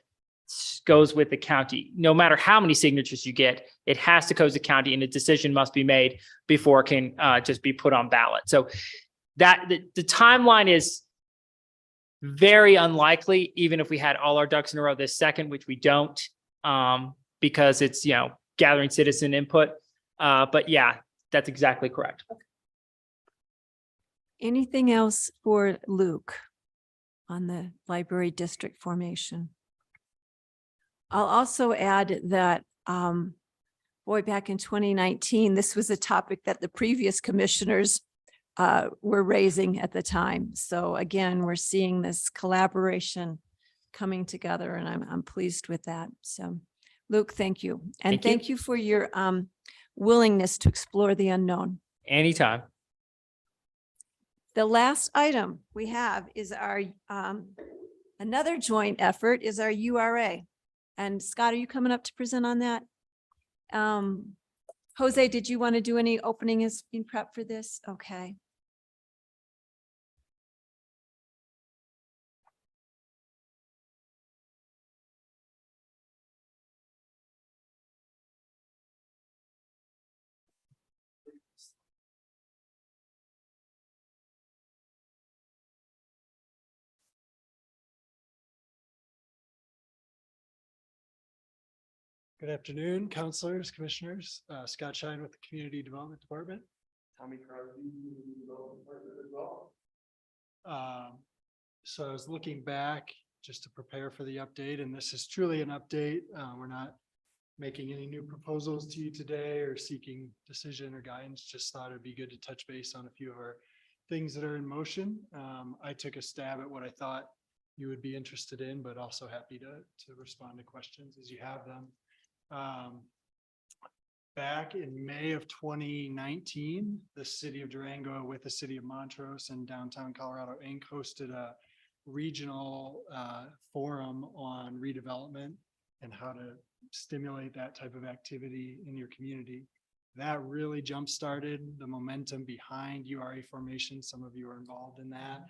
goes with the county. No matter how many signatures you get, it has to go to the county and a decision must be made before it can just be put on ballot. So that the timeline is very unlikely, even if we had all our ducks in a row this second, which we don't, because it's, gathering citizen input. But yeah, that's exactly correct. Anything else for Luke on the library district formation? I'll also add that, back in 2019, this was a topic that the previous commissioners were raising at the time. So again, we're seeing this collaboration coming together, and I'm pleased with that. So Luke, thank you. And Thank you. thank you for your willingness to explore the unknown. Anytime. The last item we have is our, another joint effort is our URA. And Scott, are you coming up to present on that? Jose, did you want to do any opening as in prep for this? Okay. Good afternoon, counselors, commissioners. Scott Shine with the Community Development Department. Tommy Crosby, Community Development Department as well. So I was looking back just to prepare for the update, and this is truly an update. We're not making any new proposals to you today or seeking decision or guidance. Just thought it'd be good to touch base on a few of our things that are in motion. I took a stab at what I thought you would be interested in, but also happy to respond to questions as you have them. Back in May of 2019, the city of Durango with the city of Montrose and Downtown Colorado Inc. hosted a regional forum on redevelopment and how to stimulate that type of activity in your community. That really jump-started the momentum behind URA formation. Some of you are involved in that.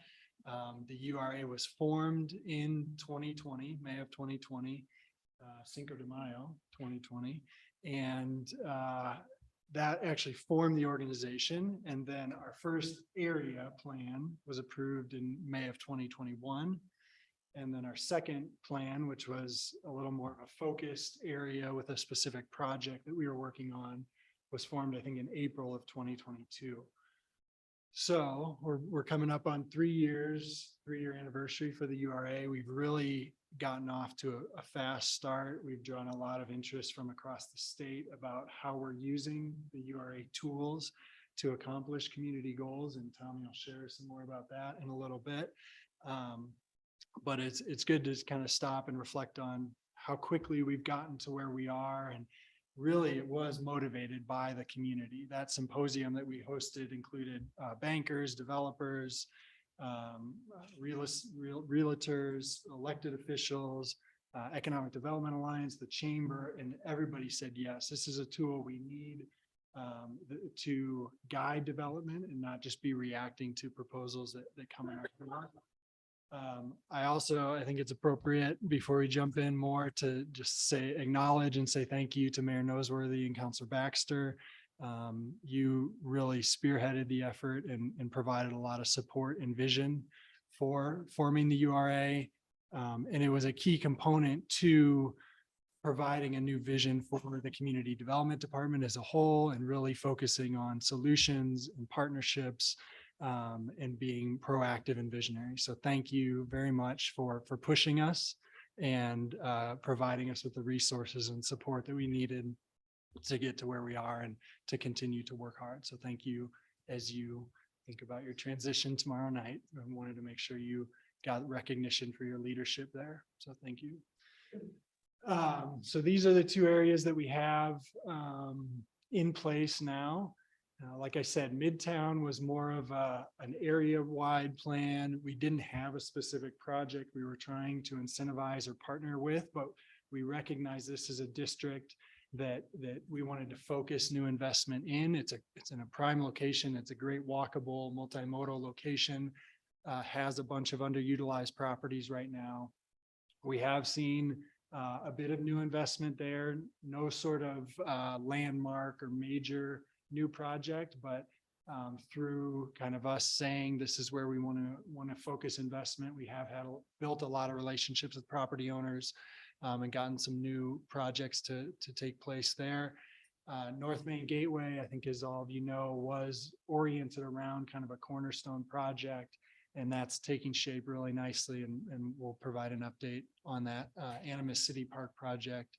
The URA was formed in 2020, May of 2020. Cinco de Mayo 2020, and that actually formed the organization. And then our first area plan was approved in May of 2021. And then our second plan, which was a little more of a focused area with a specific project that we were working on, was formed, I think, in April of 2022. So we're coming up on 3 years, 3-year anniversary for the URA. We've really gotten off to a fast start. We've drawn a lot of interest from across the state about how we're using the URA tools to accomplish community goals. And Tommy will share some more about that in a little bit. But it's good to kind of stop and reflect on how quickly we've gotten to where we are. And really it was motivated by the community. That symposium that we hosted included bankers, developers, realtors, elected officials, Economic Development Alliance, the chamber, and everybody said, yes, this is a tool we need to guide development and not just be reacting to proposals that come in our door. I think it's appropriate before we jump in more to just acknowledge and say thank you to Mayor Noseworthy and Councilor Baxter. You really spearheaded the effort and provided a lot of support and vision for forming the URA. And it was a key component to providing a new vision for the Community Development Department as a whole and really focusing on solutions and partnerships and being proactive and visionary. So thank you very much for pushing us and providing us with the resources and support that we needed to get to where we are and to continue to work hard. So thank you as you think about your transition tomorrow night. I wanted to make sure you got recognition for your leadership there. So thank you. So these are the two areas that we have in place now. Like I said, Midtown was more of an area-wide plan. We didn't have a specific project we were trying to incentivize or partner with, but we recognize this as a district that we wanted to focus new investment in. It's in a prime location. It's a great walkable, multimodal location, has a bunch of underutilized properties right now. We have seen a bit of new investment there, no sort of landmark or major new project, but through kind of us saying this is where we want to focus investment. We have built a lot of relationships with property owners and gotten some new projects to take place there. North Main Gateway, I think as all of you know, was oriented around kind of a cornerstone project, and that's taking shape really nicely, and we'll provide an update on that Animas City Park project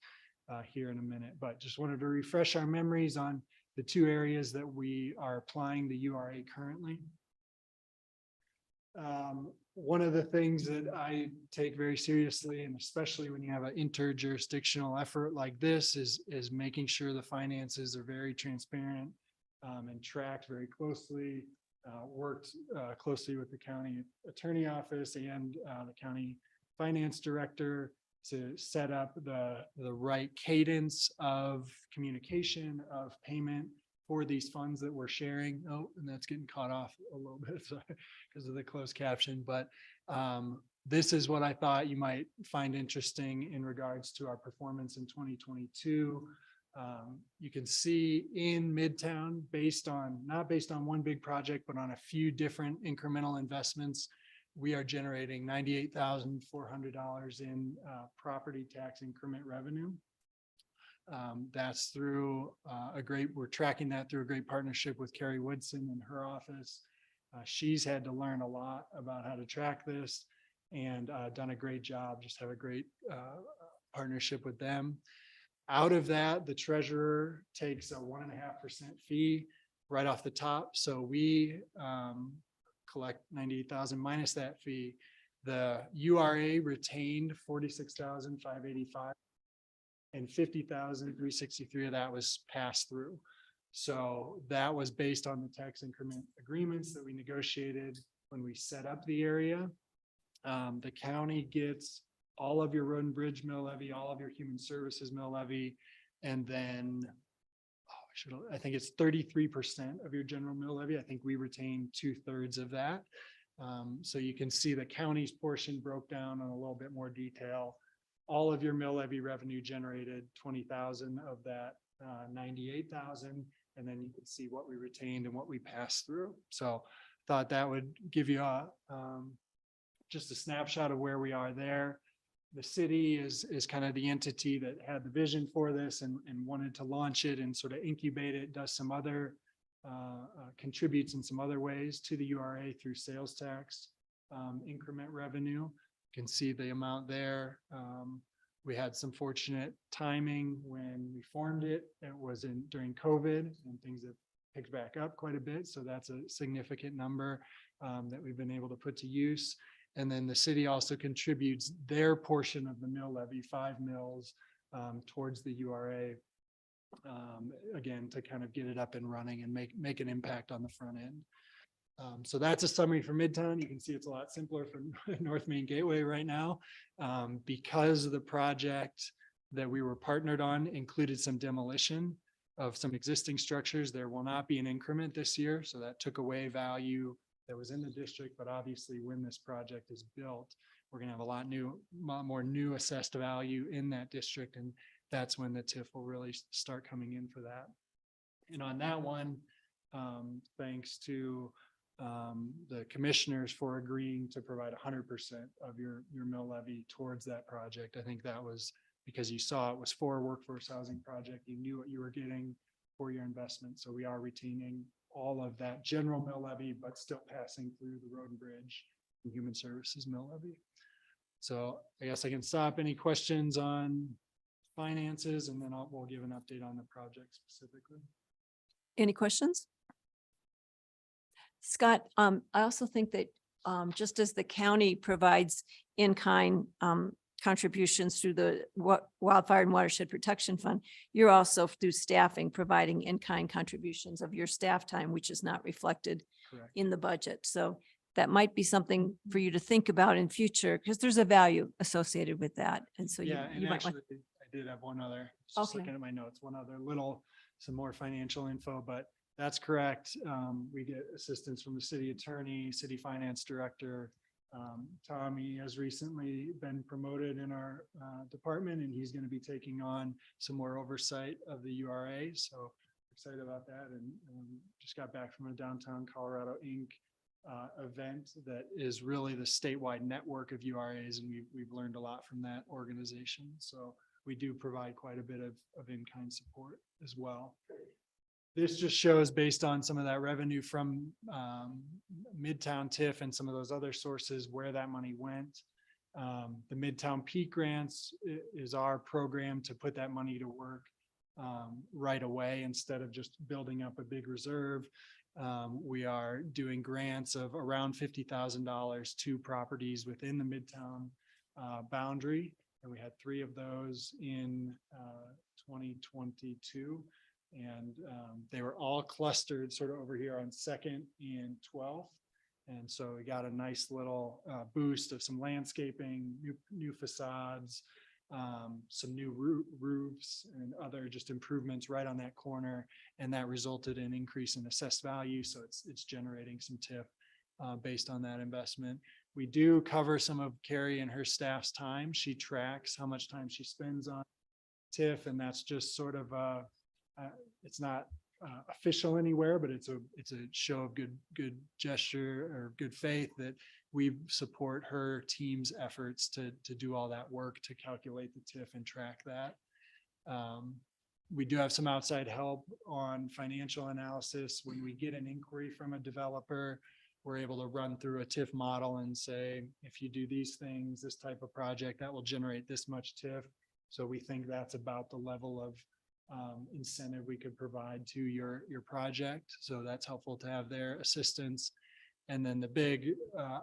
here in a minute. But just wanted to refresh our memories on the two areas that we are applying the URA currently. One of the things that I take very seriously, and especially when you have an interjurisdictional effort like this, is making sure the finances are very transparent and tracked very closely. Worked closely with the county attorney office and the county finance director to set up the right cadence of communication, of payment for these funds that we're sharing. Oh, and that's getting caught off a little bit because of the closed caption, but this is what I thought you might find interesting in regards to our performance in 2022. You can see in Midtown, not based on one big project, but on a few different incremental investments, we are generating $98,400 in property tax increment revenue. That's through we're tracking that through a great partnership with Carrie Woodson and her office. She's had to learn a lot about how to track this and done a great job, just have a great partnership with them. Out of that, the treasurer takes a 1.5% fee right off the top. So we collect 98,000 minus that fee. The URA retained 46,585 and 50,363 of that was passed through. So that was based on the tax increment agreements that we negotiated when we set up the area. The county gets all of your road and bridge mill levy, all of your human services mill levy, and then I think it's 33% of your general mill levy. I think we retain 2/3 of that. So you can see the county's portion broke down in a little bit more detail. All of your mill levy revenue generated 20,000 of that 98,000, and then you can see what we retained and what we passed through. So thought that would give you just a snapshot of where we are there. The city is kind of the entity that had the vision for this and wanted to launch it and sort of incubate it, does some other, contributes in some other ways to the URA through sales tax increment revenue. You can see the amount there. We had some fortunate timing when we formed it. It was during COVID and things have picked back up quite a bit. So that's a significant number that we've been able to put to use. And then the city also contributes their portion of the mill levy, 5 mills, towards the URA, again, to kind of get it up and running and make an impact on the front end. So that's a summary for Midtown. You can see it's a lot simpler for North Main Gateway right now, because of the project that we were partnered on included some demolition of some existing structures. There will not be an increment this year, so that took away value that was in the district, but obviously when this project is built, we're gonna have a lot more new assessed value in that district, and that's when the TIF will really start coming in for that. And on that one, thanks to the commissioners for agreeing to provide 100% of your mill levy towards that project. I think that was because you saw it was for a workforce housing project. You knew what you were getting for your investment. So we are retaining all of that general mill levy, but still passing through the road and bridge and human services mill levy. So I guess I can stop. Any questions on finances, and then we'll give an update on the project specifically. Any questions? Scott, I also think that just as the county provides in-kind contributions through the Wildfire and Watershed Protection Fund, you're also through staffing providing in-kind contributions of your staff time, which is not reflected Correct. in the budget. So that might be something for you to think about in future, because there's a value associated with that. And so Yeah, and you might actually, want. I did have one other, just Okay. looking at my notes, some more financial info, but that's correct. We get assistance from the city attorney, city finance director. Tommy has recently been promoted in our department, and he's going to be taking on some more oversight of the URA. So excited about that, and just got back from a Downtown Colorado Inc. Event that is really the statewide network of URAs, and we've learned a lot from that organization. So we do provide quite a bit of in-kind support as well. This just shows, based on some of that revenue from Midtown TIF and some of those other sources, where that money went. The Midtown Peak Grants is our program to put that money to work right away instead of just building up a big reserve. We are doing grants of around $50,000 to properties within the Midtown boundary. And we had 3 of those in 2022. And they were all clustered sort of over here on 2nd and 12th. And so we got a nice little boost of some landscaping, new facades, some new roofs and other just improvements right on that corner. And that resulted in increase in assessed value. So it's generating some TIF based on that investment. We do cover some of Carrie and her staff's time. She tracks how much time she spends on TIF, and that's just sort of it's not official anywhere, but it's a show of good gesture or good faith that we support her team's efforts to do all that work to calculate the TIF and track that. We do have some outside help on financial analysis. When we get an inquiry from a developer, we're able to run through a TIF model and say, if you do these things, this type of project, that will generate this much TIF. So we think that's about the level of incentive we could provide to your project. So that's helpful to have their assistance. And then the big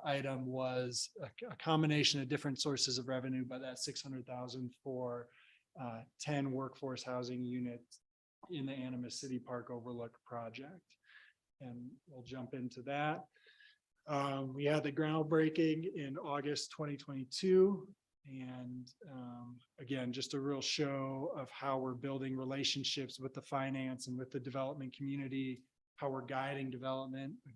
item was a combination of different sources of revenue, but that $600,000 for 10 workforce housing units in the Animas City Park Overlook project. And we'll jump into that. We had the groundbreaking in August 2022. And again, just a real show of how we're building relationships with the finance and with the development community, how we're guiding development. We've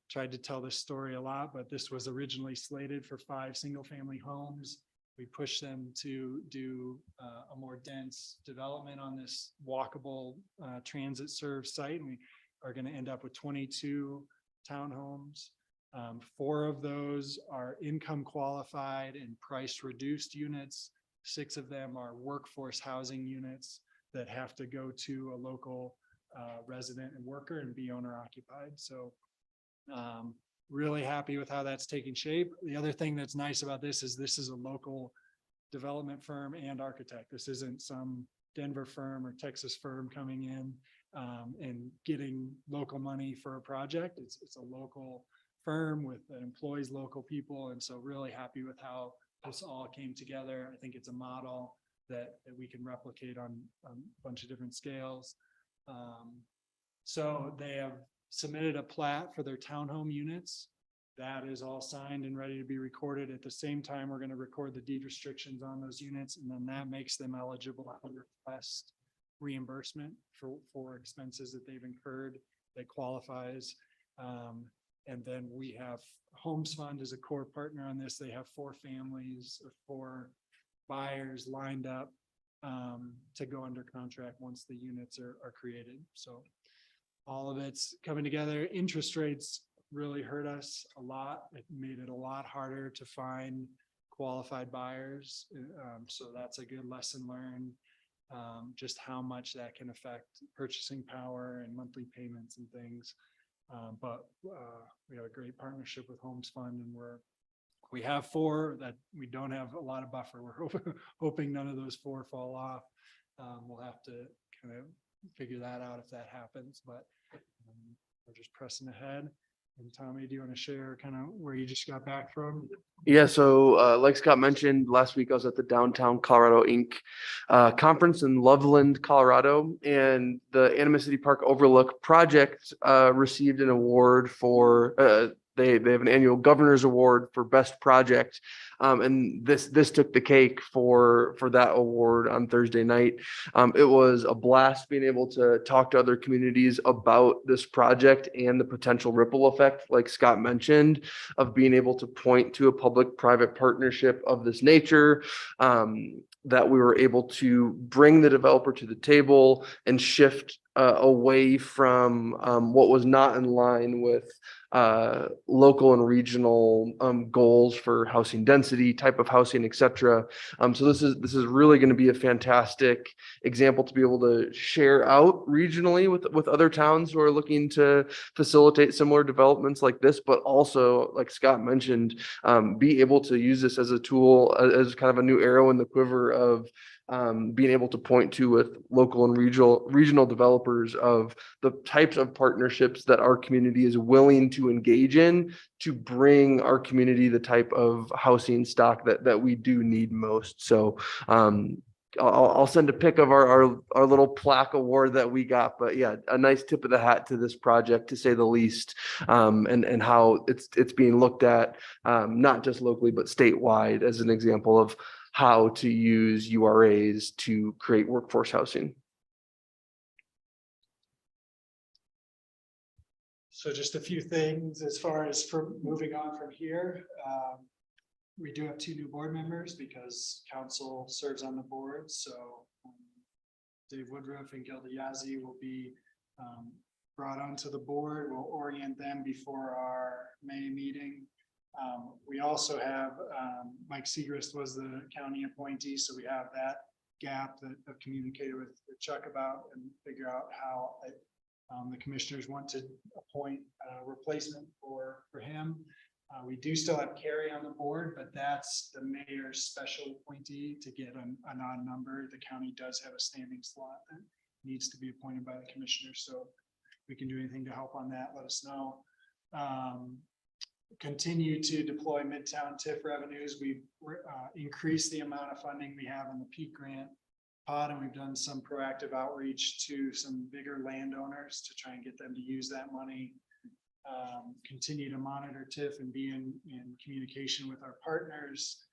tried to tell this story a lot, but this was originally slated for 5 single-family homes. We pushed them to do a more dense development on this walkable transit served site. And we are going to end up with 22 townhomes. 4 of those are income qualified and price reduced units. 6 of them are workforce housing units that have to go to a local resident and worker and be owner occupied. So really happy with how that's taking shape. The other thing that's nice about this is a local development firm and architect. This isn't some Denver firm or Texas firm coming in and getting local money for a project. It's a local firm that employs local people. And so really happy with how this all came together. I think it's a model that we can replicate on a bunch of different scales. So they have submitted a plat for their townhome units. That is all signed and ready to be recorded. At the same time, we're going to record the deed restrictions on those units, and then that makes them eligible to request reimbursement for expenses that they've incurred that qualifies. And then we have Homes Fund as a core partner on this. They have 4 families or 4 buyers lined up to go under contract once the units are created. So all of it's coming together. Interest rates really hurt us a lot. It made it a lot harder to find qualified buyers. So that's a good lesson learned, just how much that can affect purchasing power and monthly payments and things. But we have a great partnership with Homes Fund, and we have 4 that we don't have a lot of buffer. We're hoping none of those 4 fall off. We'll have to kind of figure that out if that happens, but we're just pressing ahead. And Tommy, do you want to share kind of where you just got back from? Yeah, so like Scott mentioned, last week I was at the Downtown Colorado Inc. Conference in Loveland, Colorado, and the Animas City Park Overlook project received an award for they have an annual governor's award for best project, and this took the cake for that award on Thursday night. It was a blast being able to talk to other communities about this project and the potential ripple effect, like Scott mentioned, of being able to point to a public-private partnership of this nature, that we were able to bring the developer to the table and shift away from what was not in line with local and regional goals for housing density, type of housing, et cetera. So this is really going to be a fantastic example to be able to share out regionally with other towns who are looking to facilitate similar developments like this, but also, like Scott mentioned, be able to use this as a tool, as kind of a new arrow in the quiver of being able to point to with local and regional developers of the types of partnerships that our community is willing to engage in to bring our community the type of housing stock that we do need most. So I'll send a pic of our little plaque award that we got, but yeah, a nice tip of the hat to this project, to say the least, and how it's being looked at, not just locally, but statewide as an example of how to use URAs to create workforce housing. So just a few things as far as for moving on from here. We do have 2 new board members because council serves on the board. So Dave Woodruff and Gilda Yazzie will be brought onto the board. We'll orient them before our May meeting. We also have Mike Segrist was the county appointee, so we have that gap that I've communicated with Chuck about and figure out how the commissioners want to appoint a replacement for him. We do still have Carrie on the board, but that's the mayor's special appointee to get an odd number. The county does have a standing slot that needs to be appointed by the commissioners. So if we can do anything to help on that, let us know. Continue to deploy Midtown TIF revenues. We've increased the amount of funding we have in the PEAK grant pot, and we've done some proactive outreach to some bigger landowners to try and get them to use that money. Continue to monitor TIF and be in communication with our partners.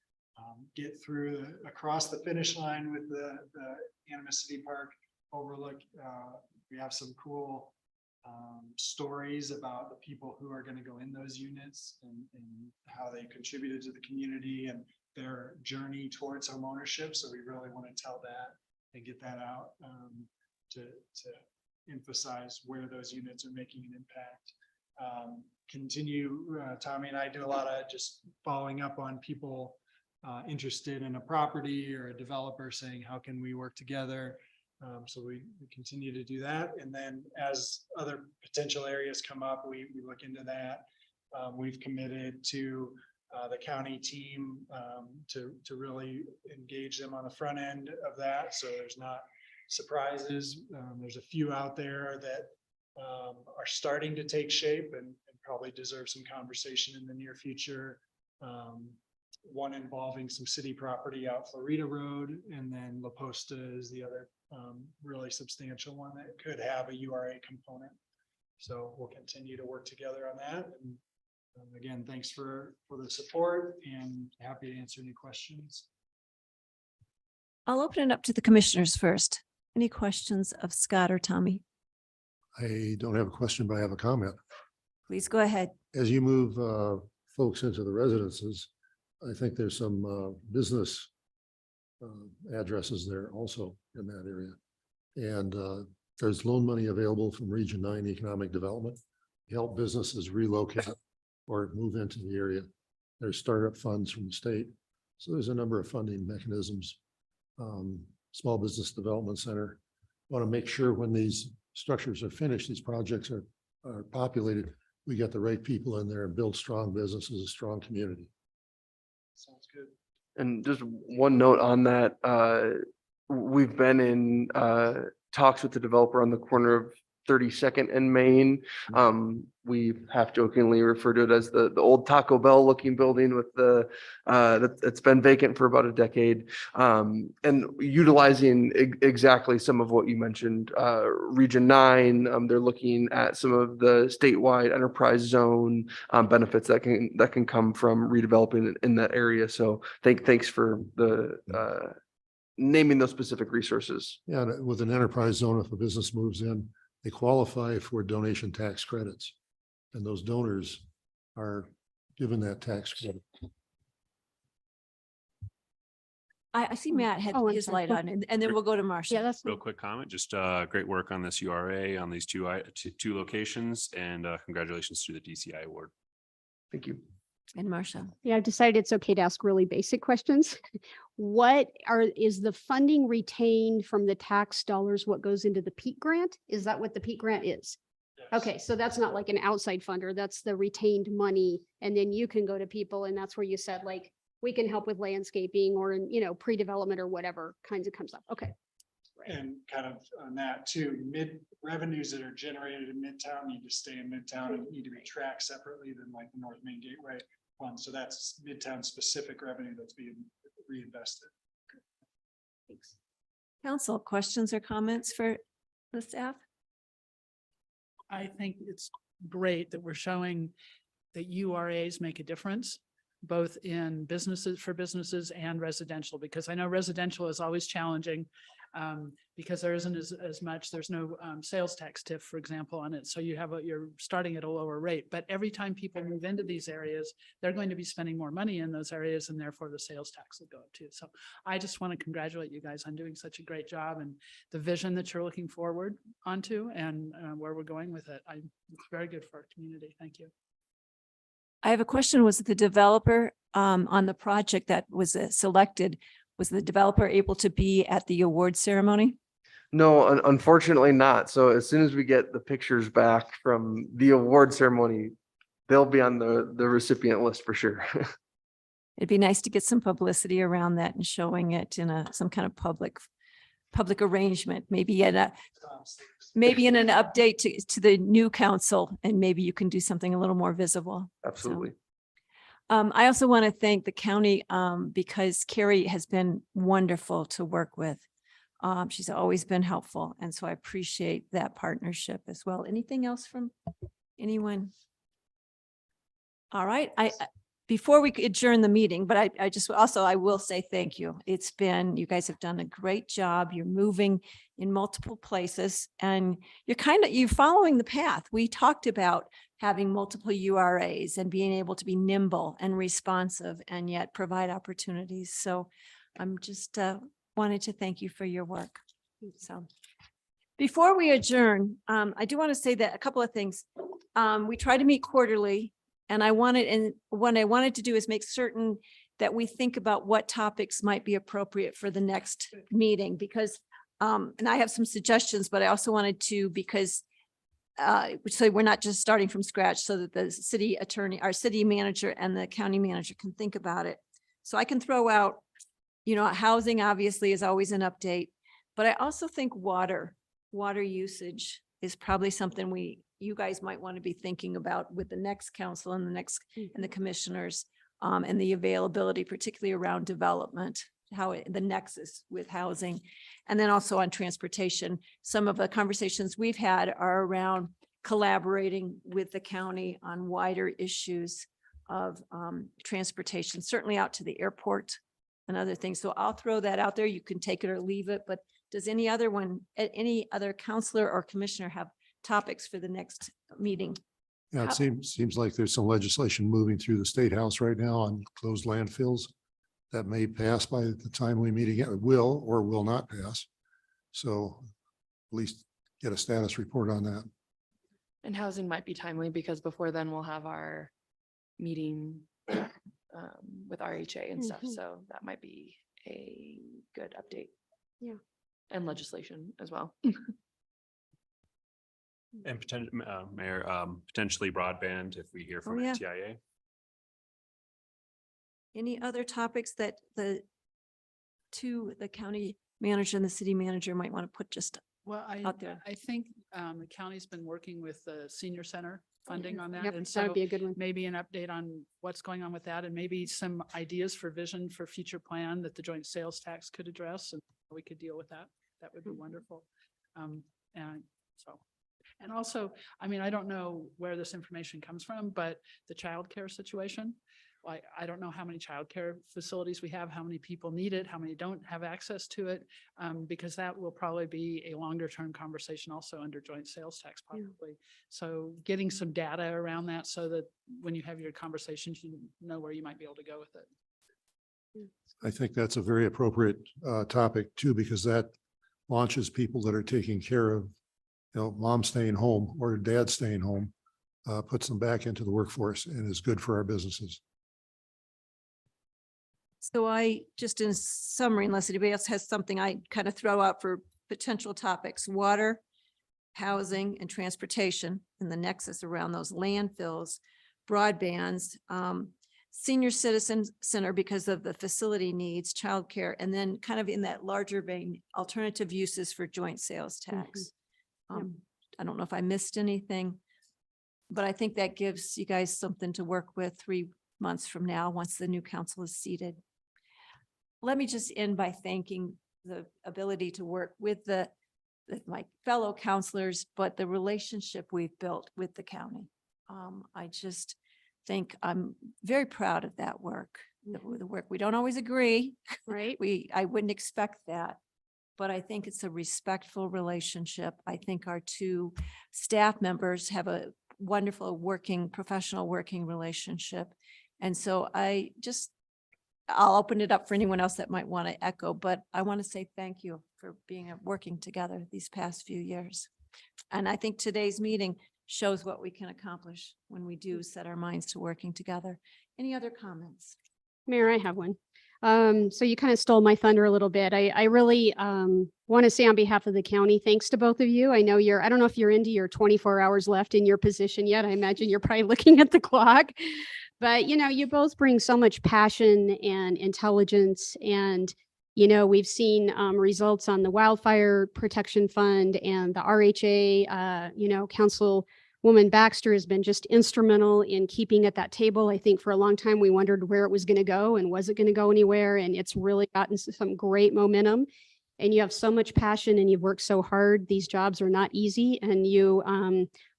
Get through across the finish line with the Animas City Park overlook. We have some cool stories about the people who are going to go in those units and how they contributed to the community and their journey towards home ownership. So we really want to tell that and get that out to emphasize where those units are making an impact. Tommy and I do a lot of just following up on people interested in a property or a developer saying, how can we work together? So we continue to do that. And then as other potential areas come up, we look into that. We've committed to the county team to really engage them on the front end of that. So there's not surprises. There's a few out there that are starting to take shape and probably deserve some conversation in the near future. One involving some city property out Florida Road, and then La Posta is the other really substantial one that could have a URA component. So we'll continue to work together on that. And again, thanks for the support and happy to answer any questions. I'll open it up to the commissioners first. Any questions of Scott or Tommy? I don't have a question, but I have a comment. Please go ahead. As you move folks into the residences, I think there's some business addresses there also in that area. And there's loan money available from Region 9 Economic Development to help businesses relocate or move into the area. There's startup funds from the state. So there's a number of funding mechanisms. Small Business Development Center want to make sure when these structures are finished, these projects are populated, we get the right people in there and build strong businesses, a strong community. Sounds good. And just one note on that, we've been in talks with the developer on the corner of 32nd and Main. We half jokingly refer to it as the old Taco Bell looking building with that's been vacant for about a decade. And utilizing exactly some of what you mentioned, Region 9, they're looking at some of the statewide enterprise zone benefits that can come from redeveloping in that area. So thanks for the naming those specific resources. Yeah, and with an enterprise zone, if a business moves in, they qualify for donation tax credits. And those donors are given that tax credit. I see Matt had Oh, I'm his sorry. light Go- on and then we'll go to Marcia. Yeah, that's. Real quick comment, just great work on this URA on these two locations and congratulations to the DCI award. Thank you. And Marcia. Yeah, I've decided it's okay to ask really basic questions. Is the funding retained from the tax dollars, what goes into the PEAK grant? Is that what the PEAK grant is? Okay, so that's not like an outside funder, that's the retained money. And then you can go to people and that's where you said like, we can help with landscaping or, pre-development or whatever kinds of comes up. Okay. And kind of on that too, revenues that are generated in Midtown need to stay in Midtown and need to be tracked separately than like the North Main Gateway Fund. So that's Midtown specific revenue that's being reinvested. Thanks. Council, questions or comments for the staff? I think it's great that we're showing that URAs make a difference, both in businesses and residential, because I know residential is always challenging because there isn't as much, there's no sales tax TIF, for example, on it. So you're starting at a lower rate, but every time people move into these areas, they're going to be spending more money in those areas and therefore the sales tax will go up too. So I just want to congratulate you guys on doing such a great job and the vision that you're looking forward onto and where we're going with it. It's very good for our community. Thank you. I have a question. Was the developer on the project that was selected, was the developer able to be at the award ceremony? No, unfortunately not. So as soon as we get the pictures back from the award ceremony, they'll be on the recipient list for sure. It'd be nice to get some publicity around that and showing it in some kind of public arrangement, maybe in an update to the new council, and maybe you can do something a little more visible. Absolutely. I also want to thank the county because Carrie has been wonderful to work with. She's always been helpful. And so I appreciate that partnership as well. Anything else from anyone? All right. Before we adjourn the meeting, but I will say thank you. You guys have done a great job. You're moving in multiple places and you're following the path. We talked about having multiple URAs and being able to be nimble and responsive and yet provide opportunities. So I'm just wanted to thank you for your work. So before we adjourn, I do want to say that a couple of things. We try to meet quarterly. And what I wanted to do is make certain that we think about what topics might be appropriate for the next meeting because, and I have some suggestions, but I also wanted to, because so we're not just starting from scratch so that the city attorney, our city manager and the county manager can think about it. So I can throw out, housing obviously is always an update, but I also think water usage is probably something you guys might want to be thinking about with the next council and the commissioners and the availability, particularly around development, the nexus with housing, and then also on transportation. Some of the conversations we've had are around collaborating with the county on wider issues of transportation, certainly out to the airport and other things. So I'll throw that out there. You can take it or leave it, but does any other counselor or commissioner have topics for the next meeting? Yeah, it seems like there's some legislation moving through the State House right now on closed landfills that may pass by the time we meet again. It will or will not pass. So at least get a status report on that. And housing might be timely because before then we'll have our meeting with RHA and stuff. So that might be a good update. Yeah. And legislation as well. And Mayor, potentially broadband if we hear from yeah. TIA. Any other topics that the county manager and the city manager might want to put Well, out there? I think the county's been working with the senior center funding on that. Yep, And that would so be a good one. maybe an update on what's going on with that and maybe some ideas for vision for future plan that the joint sales tax could address and we could deal with that. That would be wonderful. And also, I don't know where this information comes from, but the childcare situation, like, I don't know how many childcare facilities we have, how many people need it, how many don't have access to it, because that will probably be a longer term conversation also under joint sales tax probably. So getting some data around that so that when you have your conversations, you know where you might be able to go with it. I think that's a very appropriate topic too, because that launches people that are taking care of, mom staying home or dad staying home, puts them back into the workforce and is good for our businesses. So I, just in summary, unless anybody else has something, I kind of throw out for potential topics: water, housing, and transportation, and the nexus around those landfills, broadbands, senior citizen center because of the facility needs, childcare, and then kind of in that larger vein, alternative uses for joint sales tax. I don't know if I missed anything, but I think that gives you guys something to work with 3 months from now, once the new council is seated. Let me just end by thanking the ability to work with my fellow counselors, but the relationship we've built with the county. I just think I'm very proud of that work, the work. We don't always agree. Right. I wouldn't expect that, but I think it's a respectful relationship. I think our two staff members have a wonderful professional working relationship. And so I'll open it up for anyone else that might want to echo, but I want to say thank you for working together these past few years. And I think today's meeting shows what we can accomplish when we do set our minds to working together. Any other comments? Mayor, I have one. So you kind of stole my thunder a little bit. I really want to say on behalf of the county, thanks to both of you. I know I don't know if you're into your 24 hours left in your position yet. I imagine you're probably looking at the clock. But, you both bring so much passion and intelligence. And, we've seen results on the Wildfire Protection Fund and the RHA. Councilwoman Baxter has been just instrumental in keeping at that table. I think for a long time, we wondered where it was going to go and was it going to go anywhere? And it's really gotten some great momentum. And you have so much passion and you've worked so hard. These jobs are not easy, and you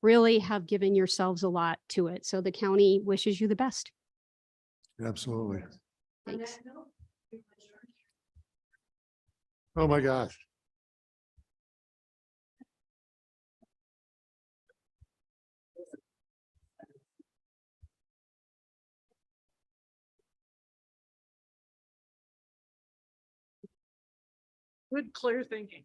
really have given yourselves a lot to it. So the county wishes you the best. Absolutely. Thanks. Oh, my gosh. Good, clear thinking.